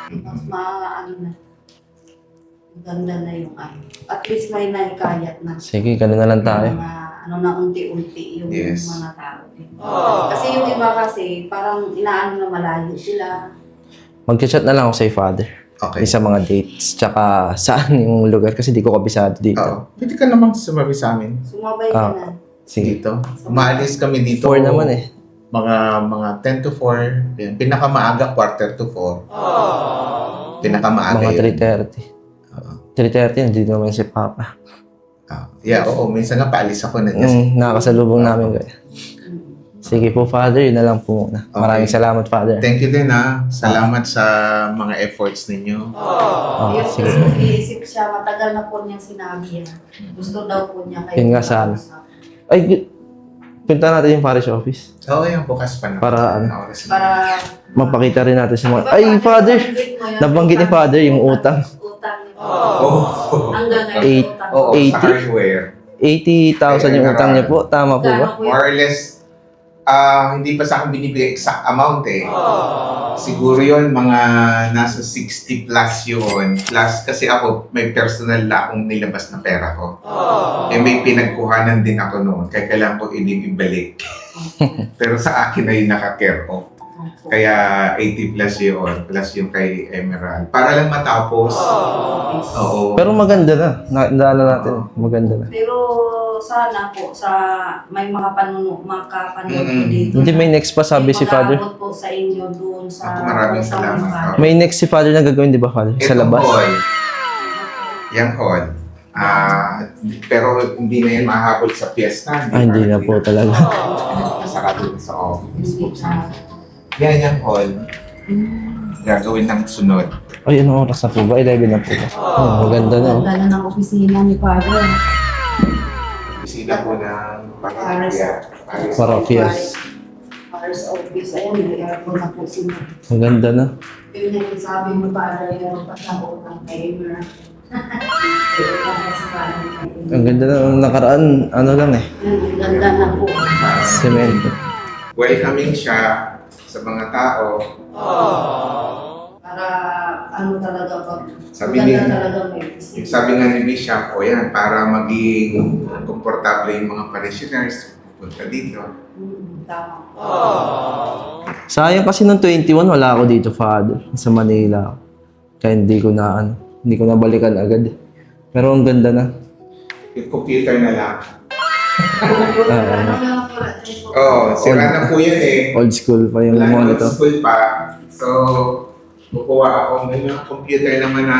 Mas na. Ganda na yung At least may naikayat na. Sige, ganun na lang tayo. Mga na unti-unti yung Yes. mga tao din. Kasi yung iba kasi parang inaano na malayo sila. Mag-chat na lang ako sa Father. Okay. Sa mga dates, tsaka saan yung lugar kasi di ko kabisado dito. Oo. Pwede ka naman sumabi sa amin. Sumabay ka na. Sige. Dito. Umaalis kami dito. 4 naman eh. Mga 10 to 4. Yan. Pinakamaaga, quarter to 4. Pinakamaaga Mga yun. 3:30. 3:30, nandito naman si Papa. Oo. Minsan nga paalis ako na just, Nakakasalubong namin kayo. Sige po, Father. Yun na lang po muna. Okay. Maraming salamat, Father. Thank you din Salamat sa mga efforts ninyo. Yun, sige. nag-iisip siya, matagal na po niyang sinabi yan. Gusto daw po niya kayo. Yun nga sana. Ay, punta natin yung parish office. Oo, yung bukas pa na. Para Oras na. Para... mapakita rin natin sa mga... Ay, Father! Nabanggit ni Father yung utang. Utang. Oh. Hanggang Eight. ngayon, utang. Oo, 80? sa hardware. 80,000 yung utang niya po. Tama po ba? Gano'n po yun? More or less, hindi pa sa akin binibigay exact amount eh. Siguro yun, mga nasa 60 plus yun. Plus, kasi ako, may personal na akong nilabas na pera ko. May pinagkuhanan din ako noon. Kaya kailangan ko ibalik. Pero sa akin ay naka-care off. Kaya 80 plus yun. Plus yung kay Emerald. Para lang matapos. Oo. Pero maganda na. Nandaan natin. Maganda na. Pero sana po sa may makapanood po dito. Hindi may next pa sabi si Father. Mag-aabot po sa inyo doon sa Ako, maraming sa salamat. Father. May next si Father na gagawin, di ba, Father? Sa Itong labas. hall, yung hall. Pero hindi na yan mahabol sa piyesta. Hindi na po talaga. Sarado na sa office. Hindi siya. Yan yung hall. Gagawin ng sunod. Ay, ano oras na po ba? 11 na po ba? Maganda na. Ganda na ng opisina ni Father. Opisina po ng parokya. Parokyas. Father's office. Ayun, may aircon na po sila. Maganda na. Yun yung sabi mo, Father, meron pa siyang utang kay Emer. Ang ganda na ng nakaraan, ano lang eh, Ang ganda na po. semento. Welcoming siya sa mga tao. Para ano talaga pag Sabi maganda ni- talaga may visit. Sabi nga ni Bishop, o yan, para maging komportable yung mga parishioners, punta dito. Tama. Sayang kasi nung 21, wala ako dito, Father, sa Manila. Kaya hindi ko nabalikan agad. Pero ang ganda na. Yung computer na lang. Ano lang pala, Oo, sira na po yun eh. Old school pa yung Wala na monitor. school pa. So, kukuha ako ng mga computer naman na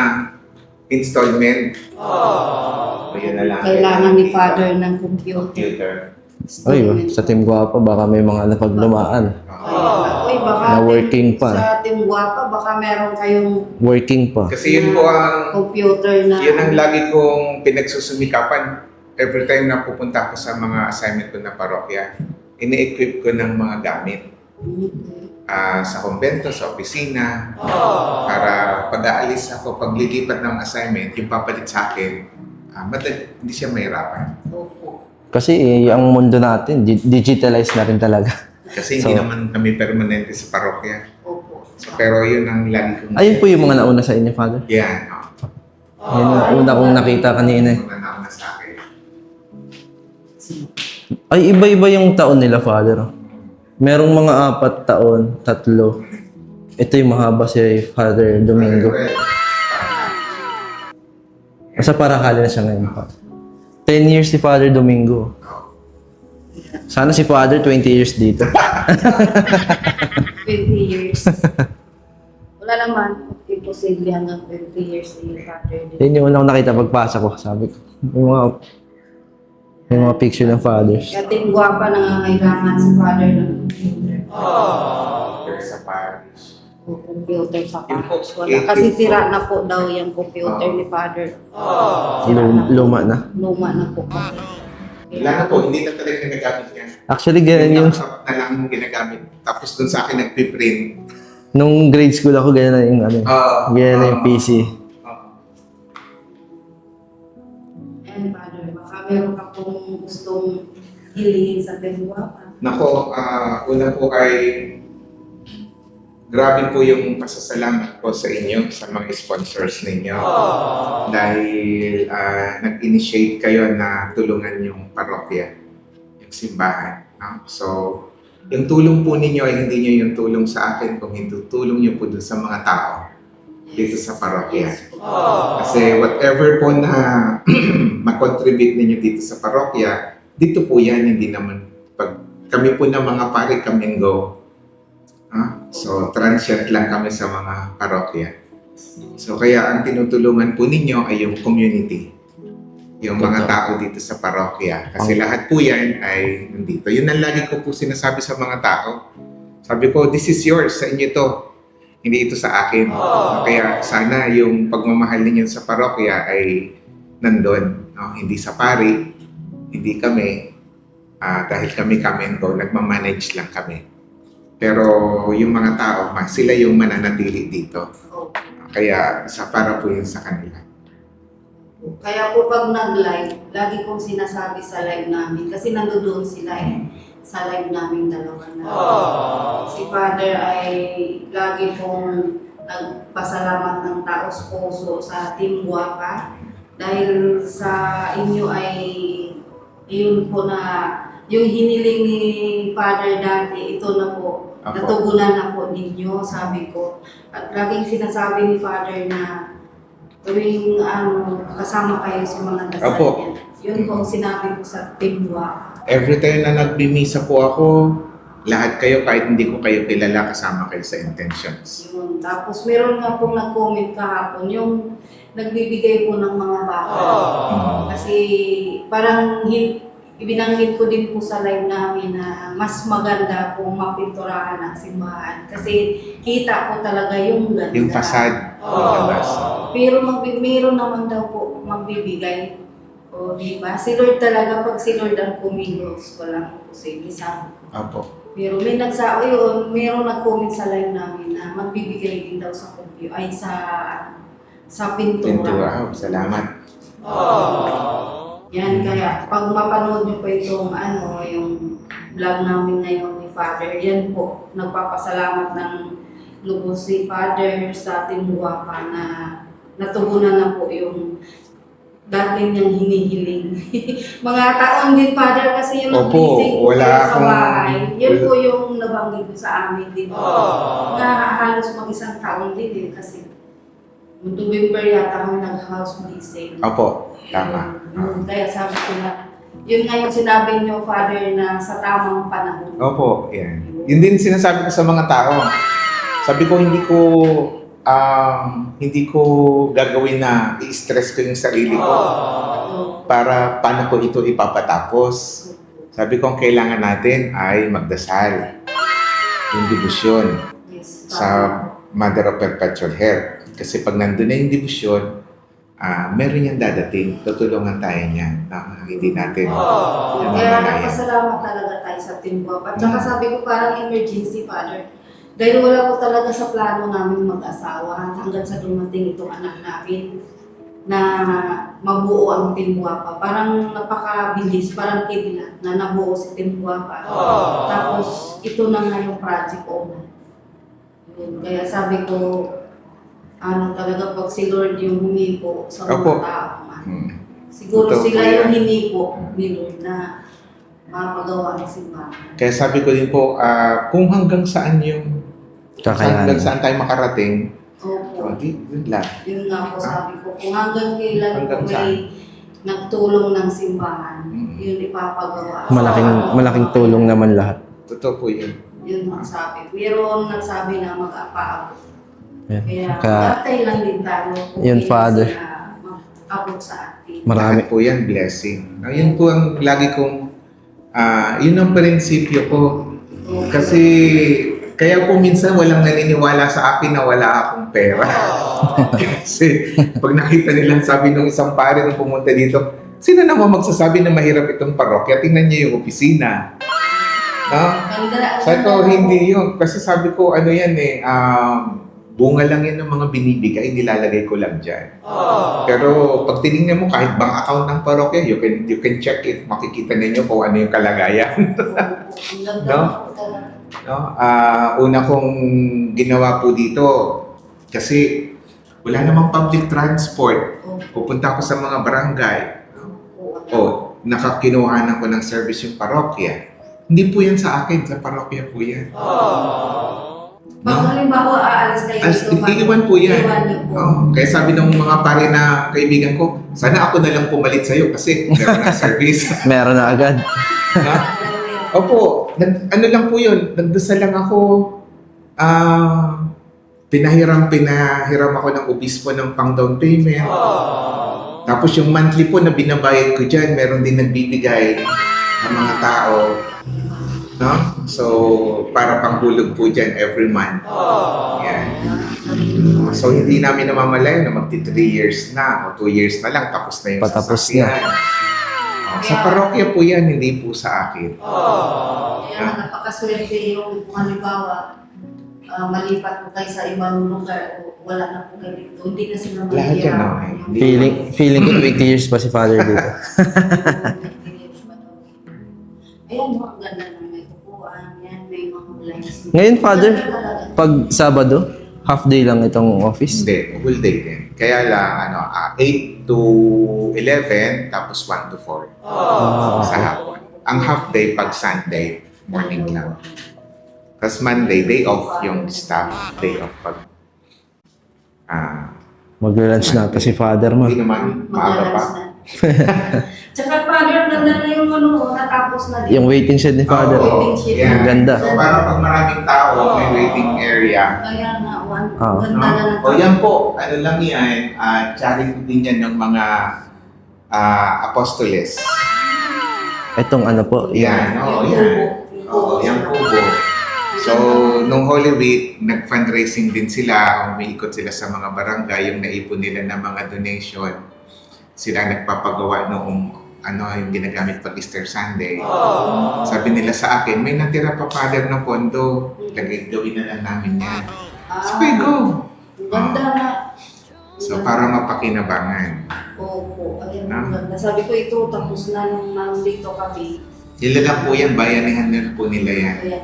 installment. So, yun na lang. Kailangan ni Father ng computer. Computer. Ay, sa Team Guapa, baka may mga napaglumaan. Uy, baka Na working pa. Sa Team Guapa, baka meron kayong Working pa. Kasi yun po ang, computer na yun ang lagi kong pinagsusumikapan. Every time na pupunta ako sa mga assignment ko na parokya, ini-equip ko ng mga gamit. Sa kumbento, sa opisina, para pag-aalis ako, paglilipat ng assignment, yung papalit sa akin, hindi siya mahirapan. Opo. Kasi ang mundo natin, digitalized na rin talaga. Kasi hindi So- naman kami permanente sa parokya. Opo. So, pero yun ang lagi kong... Ayun po yung mga nauna sa inyo, Father. Yan. Yan ang una kong nakita kanina. Mga nauna sa akin. Ay, iba-iba yung taon nila, Father. Merong mga 4 taon, 3. Ito yung mahaba si Father Domingo. Nasa Paracali na siya ngayon, pa. 10 years si Father Domingo. Sana si Father 20 years dito. 20 years. Wala naman. Imposible hanggang 20 years ni Father. Yan yung una kong nakita pagpasok ko. Sabi ko, may mga picture ng fathers. Kaya Team Guapa nangangailangan si Father ng computer. There's sa parish. O computer sa Yun po, parish. Wala. Kasi sira na po daw yung computer ni Father. Luma na. Luma na po kasi. Wala na po, hindi na talaga ginagamit yan. Actually, ganyan yung... laptop na lang ginagamit. Tapos dun sa akin nagpiprint. Nung grade school ako, ganyan na yung ano. Ganyan na yung PC. And Father, baka meron ka pong gustong hilihin sa Team Guapa. Nako, una po ay grabe po yung pasasalamat ko sa inyo, sa mga sponsors ninyo. Dahil nag-initiate kayo na tulungan yung parokya, yung simbahan. No? So, yung tulong po ninyo ay hindi nyo yung tulong sa akin, kung hindi tulong nyo po dun sa mga tao dito sa parokya. Kasi whatever po na makontribute ninyo dito sa parokya, dito po yan, hindi naman, pag kami po na mga pare, come and go. So, transient lang kami sa mga parokya. So, kaya ang tinutulungan po ninyo ay yung community. Yung mga tao dito sa parokya. Kasi lahat po yan ay nandito. Yun ang lagi ko po sinasabi sa mga tao. Sabi ko, this is yours, sa inyo to. Hindi ito sa akin. Kaya sana yung pagmamahal ninyo sa parokya ay nandun. No? Hindi sa pari, hindi kami. Dahil kami and go, nagmamanage lang kami. Pero yung mga tao, sila yung mananatili dito. Kaya para po yun sa kanila. Kaya po pag nag-live, lagi kong sinasabi sa live namin, kasi nandoon sila sa live namin dalawa na. Si Father ay lagi pong nagpasalamat ng taos puso sa Team Guapa dahil sa inyo ay yun po na yung hiniling ni Father dati, ito na po. Apo. Natugunan na po ninyo, sabi ko. At laging sinasabi ni Father na tuwing kasama kayo sa mga dasal Apo. niya. Yun po ang sinabi ko sa Team Guapa. Every time na nagbimisa po ako, lahat kayo, kahit hindi ko kayo kilala, kasama kayo sa intentions. Yun. Tapos meron nga pong nag-comment kahapon, yung nagbibigay po ng mga bata. Kasi parang ibinanggit ko din po sa live namin na mas maganda kung mapinturahan ang simbahan. Kasi kita po talaga yung ganda. Yung facade, labas. Pero meron naman daw po magbibigay. O diba? Si Lord talaga, pag si Lord ang kumilos, walang posible sa Apo. pero may meron nag-comment sa live namin na magbibigay din daw sa computer, ay sa sa pintura. Pintura. Oh, salamat. Yan, kaya pag mapanood nyo pa itong yung vlog namin ngayon ni Father, yan po, nagpapasalamat ng lubos si Father sa Timbuapa na natugunan na po yung dati niyang hinihiling. Mga taon din, Father, kasi yung Opo, blessing po wala sa akong- bahay. Yan po yung nabanggit ko sa amin din. Na halos mag-isang taon din kasi noong November yata kami nag-house blessing. Opo, tama. Kaya sabi ko na, yun nga yung sinabi niyo, Father, na sa tamang panahon. Opo, yan. Yun din sinasabi ko sa mga tao. Sabi ko, hindi ko gagawin na i-stress ko yung sarili ko para paano ko ito ipapatapos. Sabi ko, ang kailangan natin ay magdasal. Yung debosyon Yes, sa Mother of Perpetual Health. Kasi pag nandun na yung debosyon, meron yung dadating. Tutulungan tayo niyan. Hindi natin Kaya namamalayan. nagpasalamat talaga tayo sa Timbuapa. At saka sabi ko parang emergency, Father. Dahil wala po talaga sa plano namin mag-asawa hanggang sa dumating itong anak namin na mabuo ang Timbuapa. Parang napakabilis, parang kidlat na nabuo si Timbuapa. Tapos ito na nga yung project owner. Yun. Kaya sabi ko, talaga pag si Lord yung humipo sa mga Opo. tao. Hmm. Siguro Totoo sila po yan. yung hinipo ni Lord na mapagawa ng simbahan. Kaya sabi ko din po, kung hanggang saan hanggang Kakayanin. saan tayo makarating, Opo. yun lang. Yun nga po sabi ko, kung hanggang kailan Hanggang po may nagtulong ng simbahan, Mm. yun ipapagawa. Malaking tulong naman lahat. Totoo po yun. Yun ang sabi. Pero nagsabi na mag-apaabot. Yan. Kaya Kaya antay lang din tayo. kung Yun, kailan Father. sila mag-abot sa atin. marami. Lahat po yan, blessing. Yun po ang lagi kong, yun ang prinsipyo ko. Kasi, kaya po minsan walang naniniwala sa akin na wala akong pera. Kasi, pag nakita nila, sabi nung isang pare nung pumunta dito, sino naman magsasabi na mahirap itong parokya? Tingnan niyo yung opisina. No? Sabi ko, hindi yun. Kasi sabi ko, yan bunga lang yan ng mga binibigay, nilalagay ko lang dyan. Pero pag tinignan mo, kahit bank account ng parokya, you can check it, makikita ninyo kung ano yung kalagayan. Ang ganda No? po talaga. No? Una kong ginawa po dito, kasi wala namang public transport. Pupunta ako sa mga barangay. Nakakinuhanan ko ng service yung parokya. Hindi po yan sa akin, sa parokya po yan. Pag halimbawa aalis kayo dito, Iiwan po yan. iwan niyo po. Kaya sabi ng mga pare na kaibigan ko, sana ako na lang pumalit sa'yo kasi meron na service. Meron na agad. Ha? Opo, ano lang po yun, nagdasal lang ako, pinahiram ako ng obispo ng pang down payment. Tapos yung monthly po na binabayad ko dyan, meron din nagbibigay ng mga tao. No? So, para panghulog po dyan every month. Yan. So, hindi namin namamalayan na magti 3 years na o 2 years na lang, tapos na yung Patapos sasakyan. Sa parokya po yan, hindi po sa akin. Kaya napakaswerte yung kung halimbawa, malipat po kayo sa ibang lugar o wala na po kayo dito. Hindi na sila Lahat yan, no? Feeling ko 20 years pa si Father dito. Ayan, ang ganda na may kukuhan. Yan, may mga blinds. Ngayon, Father, Ganda talaga. pag Sabado, half day lang itong office. Hindi, full day din. Kaya lang, 8 to 11, tapos 1 to 4 sa hapon. Ang half day pag Sunday, morning lang. Tapos Monday, day off yung staff. Day off pag... Magla-lunch na ito si Father mo. Hindi naman, maaga pa. Maglalans na. Tsaka Father, ganda na yung natapos na din. Yung waiting shed ni Father. Oo, Ang ganda. So, para pag maraming tao, may waiting area. Kaya nga, Oo. ganda na No? O yan po, ano lang yan, charity din yan ng mga apostoles. Itong ano po, Yan, oo, Yung yan. kubo. Oo, yung kubo. So, nung Holy Week, nag-fundraising din sila, umiikot sila sa mga barangay, yung naipon nila ng mga donation. Sila nagpapagawa noong yung ginagamit pag Easter Sunday. Sabi nila sa akin, may natira pa Father ng pondo, gawin na lang namin yan. Sige, go! Ganda na. So, para mapakinabangan. Opo, ayun, Ah. maganda. Sabi ko ito, tapos na nung nandito kami. Sila lang po yan, bayanihan din po nila yan. Kaya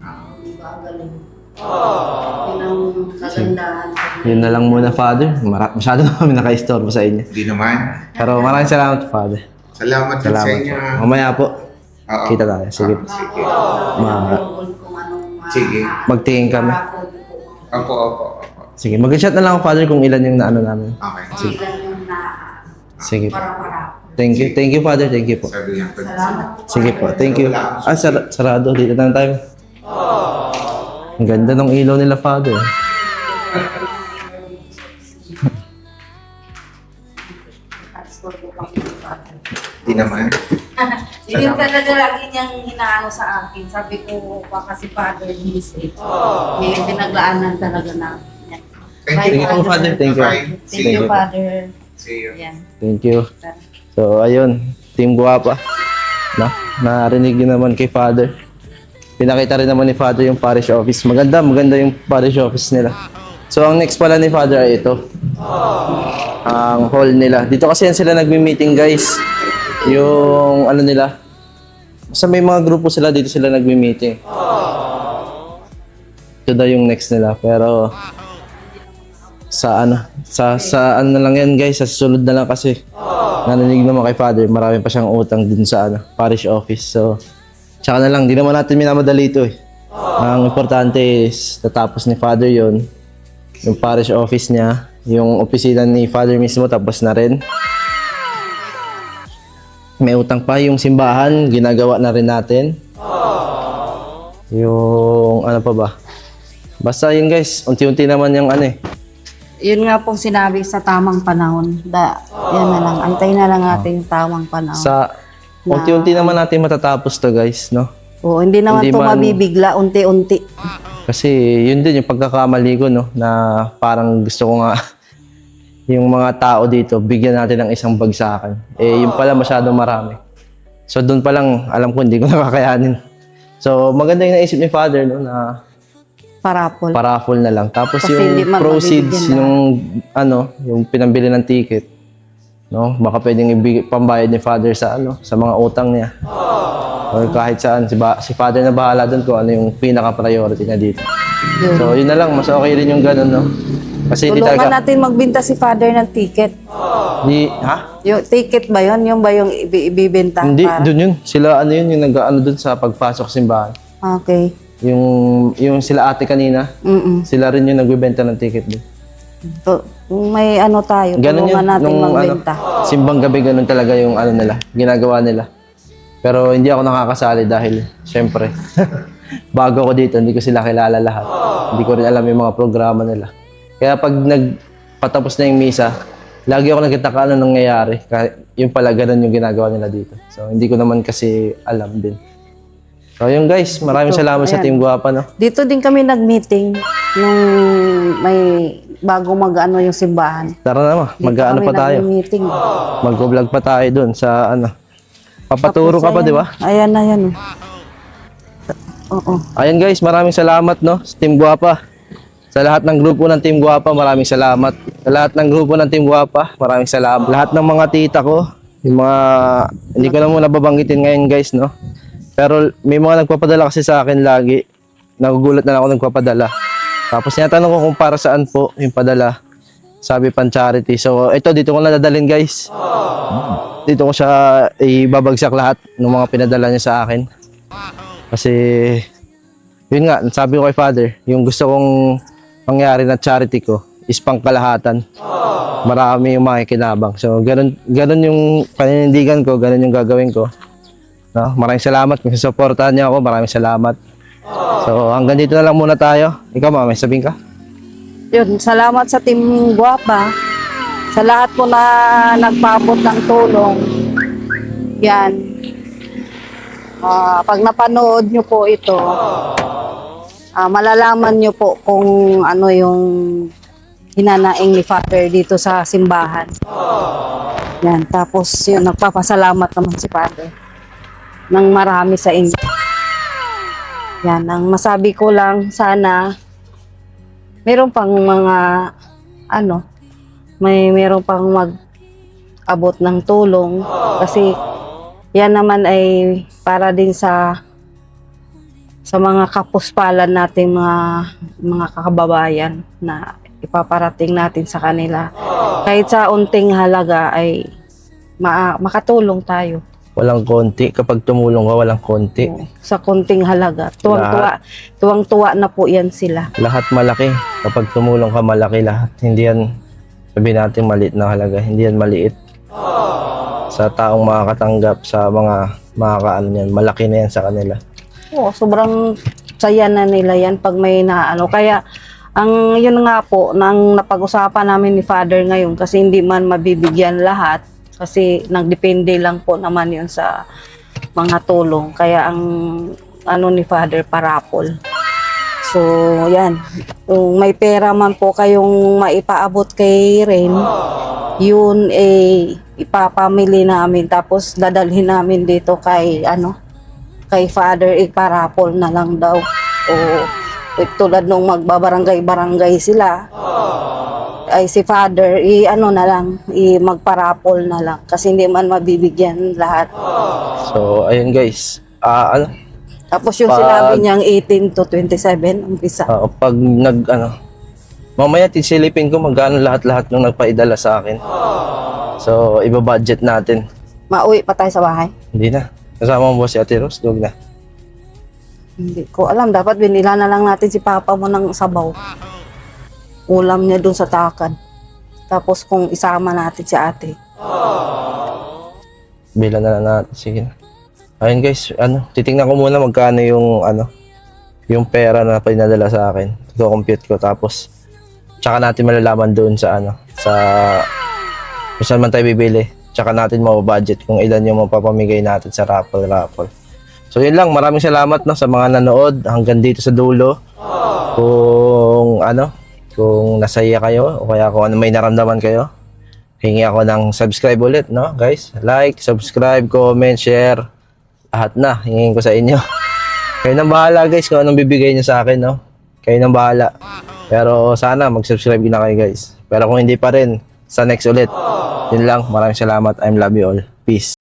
Ah. di ba ang galing? Yun ang kagandahan. Yun na lang muna, Father. Masyado na kami naka-istorbo sa inyo. Hindi naman. Pero maraming salamat, Father. Salamat din sa Salamat inyo. po. Mamaya po, Oo. kita tayo. Sige. Sige. Kung anong Sige. Magtingin kami. Opo, opo, opo. Sige, mag-chat na lang ako, Father, kung ilan yung naano namin. Okay. Sige. yung na Sige po. para. Thank you, Father. Thank you po. Sabi niya po. Salamat. Sige po, thank you. Sarado. Dito na tayo. Ang ganda ng ilaw nila, Father. Hindi naman. Yun talaga lagi niyang hinaano sa akin. Sabi ko, baka si Father visit. May pinaglaanan talaga na. Thank you. Sige po, Father. Thank you. Bye. Thank you, Father. See you. Yan. Thank you. So, ayun. Team Guwapa. No? Narinig nyo naman kay Father. Pinakita rin naman ni Father yung parish office. Maganda yung parish office nila. So, ang next pala ni Father ay ito. Ang hall nila. Dito kasi yan sila nagmi-meeting, guys. Yung ano nila. Basta may mga grupo sila, dito sila nagmi-meeting. Ito daw yung next nila. Pero, sa ano na lang yan, guys. Sa susunod na lang kasi narinig naman kay Father, marami pa siyang utang dun sa ano, parish office. So, tsaka na lang, di naman natin minamadali ito eh. Ang importante is, tatapos ni Father yon, yung parish office niya, yung opisina ni Father mismo, tapos na rin. May utang pa yung simbahan, ginagawa na rin natin. Yung ano pa ba? Basta yun, guys, unti-unti naman yung ano eh. Yun nga pong sinabi sa tamang panahon. Yan na lang. Antay na lang natin yung tamang panahon. Sa unti-unti naman natin matatapos to, guys, no? Oo, hindi naman Hindi ito man- mabibigla, unti-unti. Kasi yun din yung pagkakamali ko, no, na parang gusto ko nga yung mga tao dito, bigyan natin ng isang bagsakan. Eh, yung pala masyadong marami. So, doon pa lang, alam ko, hindi ko nakakayanin. So, maganda yung naisip ni Father, no, na Parapol. paraffle na lang. Tapos Kasi hindi yung man proceeds, mabibigyan yung ano, yung pinambili ng ticket, no, baka pwedeng pambayad ni Father sa ano, sa mga utang niya. Or kahit saan, si Father na bahala doon kung ano yung pinaka-priority niya dito. Yun. So, yun na lang, mas okay rin yung ganun, no? Kasi hindi Tulungan talaga, natin magbenta si Father ng ticket. ha? Yung ticket ba yun? Yung ba yung ibibenta? Hindi, para? dun yun. Sila, ano yun, yung nag-ano dun sa pagpasok simbahan. Okay. Yung sila ate kanina, sila rin yung nagbibenta ng ticket dun. Kung may ano tayo, Ganun tulungan yun, natin nung magbenta. simbang gabi, ganun talaga yung ano nila, ginagawa nila. Pero hindi ako nakakasali dahil, syempre, bago ako dito, hindi ko sila kilala lahat. Hindi ko rin alam yung mga programa nila. Kaya pag nagpatapos na yung misa, lagi ako nagtataka ano nangyayari. Yung pala ganun yung ginagawa nila dito. So, hindi ko naman kasi alam din. So, yun guys, maraming salamat sa Team Guwapa, no? Dito din kami nag-meeting nung may bago mag-ano yung simbahan. Tara naman, mag-ano pa tayo. Meeting. Mag-vlog pa tayo dun sa ano. Papaturo ka pa, di ba? Ayan na yan. Oo. Ayan guys, maraming salamat, no? Sa Team Guwapa. Sa lahat ng grupo ng Team Guwapa, maraming salamat. Sa lahat ng grupo ng Team Guwapa, maraming salamat. Lahat ng mga tita ko, yung mga, hindi ko na muna babanggitin ngayon guys, no? Pero may mga nagpapadala kasi sa akin lagi. Nagugulat na lang ako nagpapadala. Tapos tinatanong ko kung para saan po yung padala. Sabi pan charity. So ito, dito ko na dadalhin guys. Dito ko siya ibabagsak lahat ng mga pinadala niya sa akin. Kasi, yun nga, sabi ko kay Father, yung gusto kong mangyari na charity ko is pangkalahatan. Marami yung makikinabang. So, ganun yung paninindigan ko, ganun yung gagawin ko. No? Maraming salamat kung susuportahan niyo ako. Maraming salamat. So, hanggang dito na lang muna tayo. Ikaw, may sabihin ka? Yun, salamat sa Team Guwapa. Sa lahat po na nagpaabot ng tulong. Yan. Pag napanood nyo po ito, malalaman nyo po kung ano yung hinanaing ni Father dito sa simbahan. Yan. Tapos yun, nagpapasalamat naman si Father ng marami sa inyo. Yan. Ang masabi ko lang, sana meron pang mga meron pang mag-abot ng tulong kasi yan naman ay para din sa mga kapuspalan nating mga kakababayan na ipaparating natin sa kanila. Kahit sa unting halaga ay makatulong tayo. Walang konti. Kapag tumulong ka, walang konti. Sa konting halaga. Tuwang-tuwa na po yan sila. Lahat malaki. Kapag tumulong ka, malaki lahat. Hindi yan, sabihin natin maliit na halaga. Hindi yan maliit. Sa taong makakatanggap, sa mga makakaano yan, malaki na yan sa kanila. Oo, sobrang saya na nila yan pag may naano. Kaya, yun nga po, nang napag-usapan namin ni Father ngayon, kasi hindi man mabibigyan lahat, kasi nagdepende lang po naman yun sa mga tulong. Kaya ang ni Father, parapol. So, yan. Kung may pera man po kayong maipaabot kay Ren, yun ipapamili namin. Tapos dadalhin namin dito kay Father, iparapol na lang daw. O tulad nung magbabarangay-barangay sila, ay si Father, magparapol na lang. Kasi hindi man mabibigyan lahat. So, ayun guys. Tapos yung sinabi niyang 18 to 27, umpisa. Pag mamaya tisilipin ko magkano lahat-lahat nung nagpaidala sa akin. So, iba-budget natin. Mauwi pa tayo sa bahay? Hindi na. Kasama mo ba si Ate Rose? Duwag na. Hindi ko alam. Dapat binila na lang natin si Papa mo ng sabaw. Ulam niya dun sa takan. Tapos kung isama natin si ate. Bila na lang natin. Sige na. Ayun guys, titingnan ko muna magkano yung pera na pinadala sa akin. I-compute ko tapos tsaka natin malalaman doon sa kung saan man tayo bibili. Tsaka natin mababudget kung ilan yung mapapamigay natin sa raffle. So yun lang, maraming salamat sa mga nanood hanggang dito sa dulo. Kung nasaya kayo o kaya kung may naramdaman kayo, hingi ako ng subscribe ulit, guys. Like, subscribe, comment, share. Lahat na, hingin ko sa inyo. Kayo nang bahala guys kung anong bibigay niyo sa akin, Kayo nang bahala. Pero sana mag-subscribe na kayo guys. Pero kung hindi pa rin, sa next ulit. Yun lang, maraming salamat. I love you all. Peace.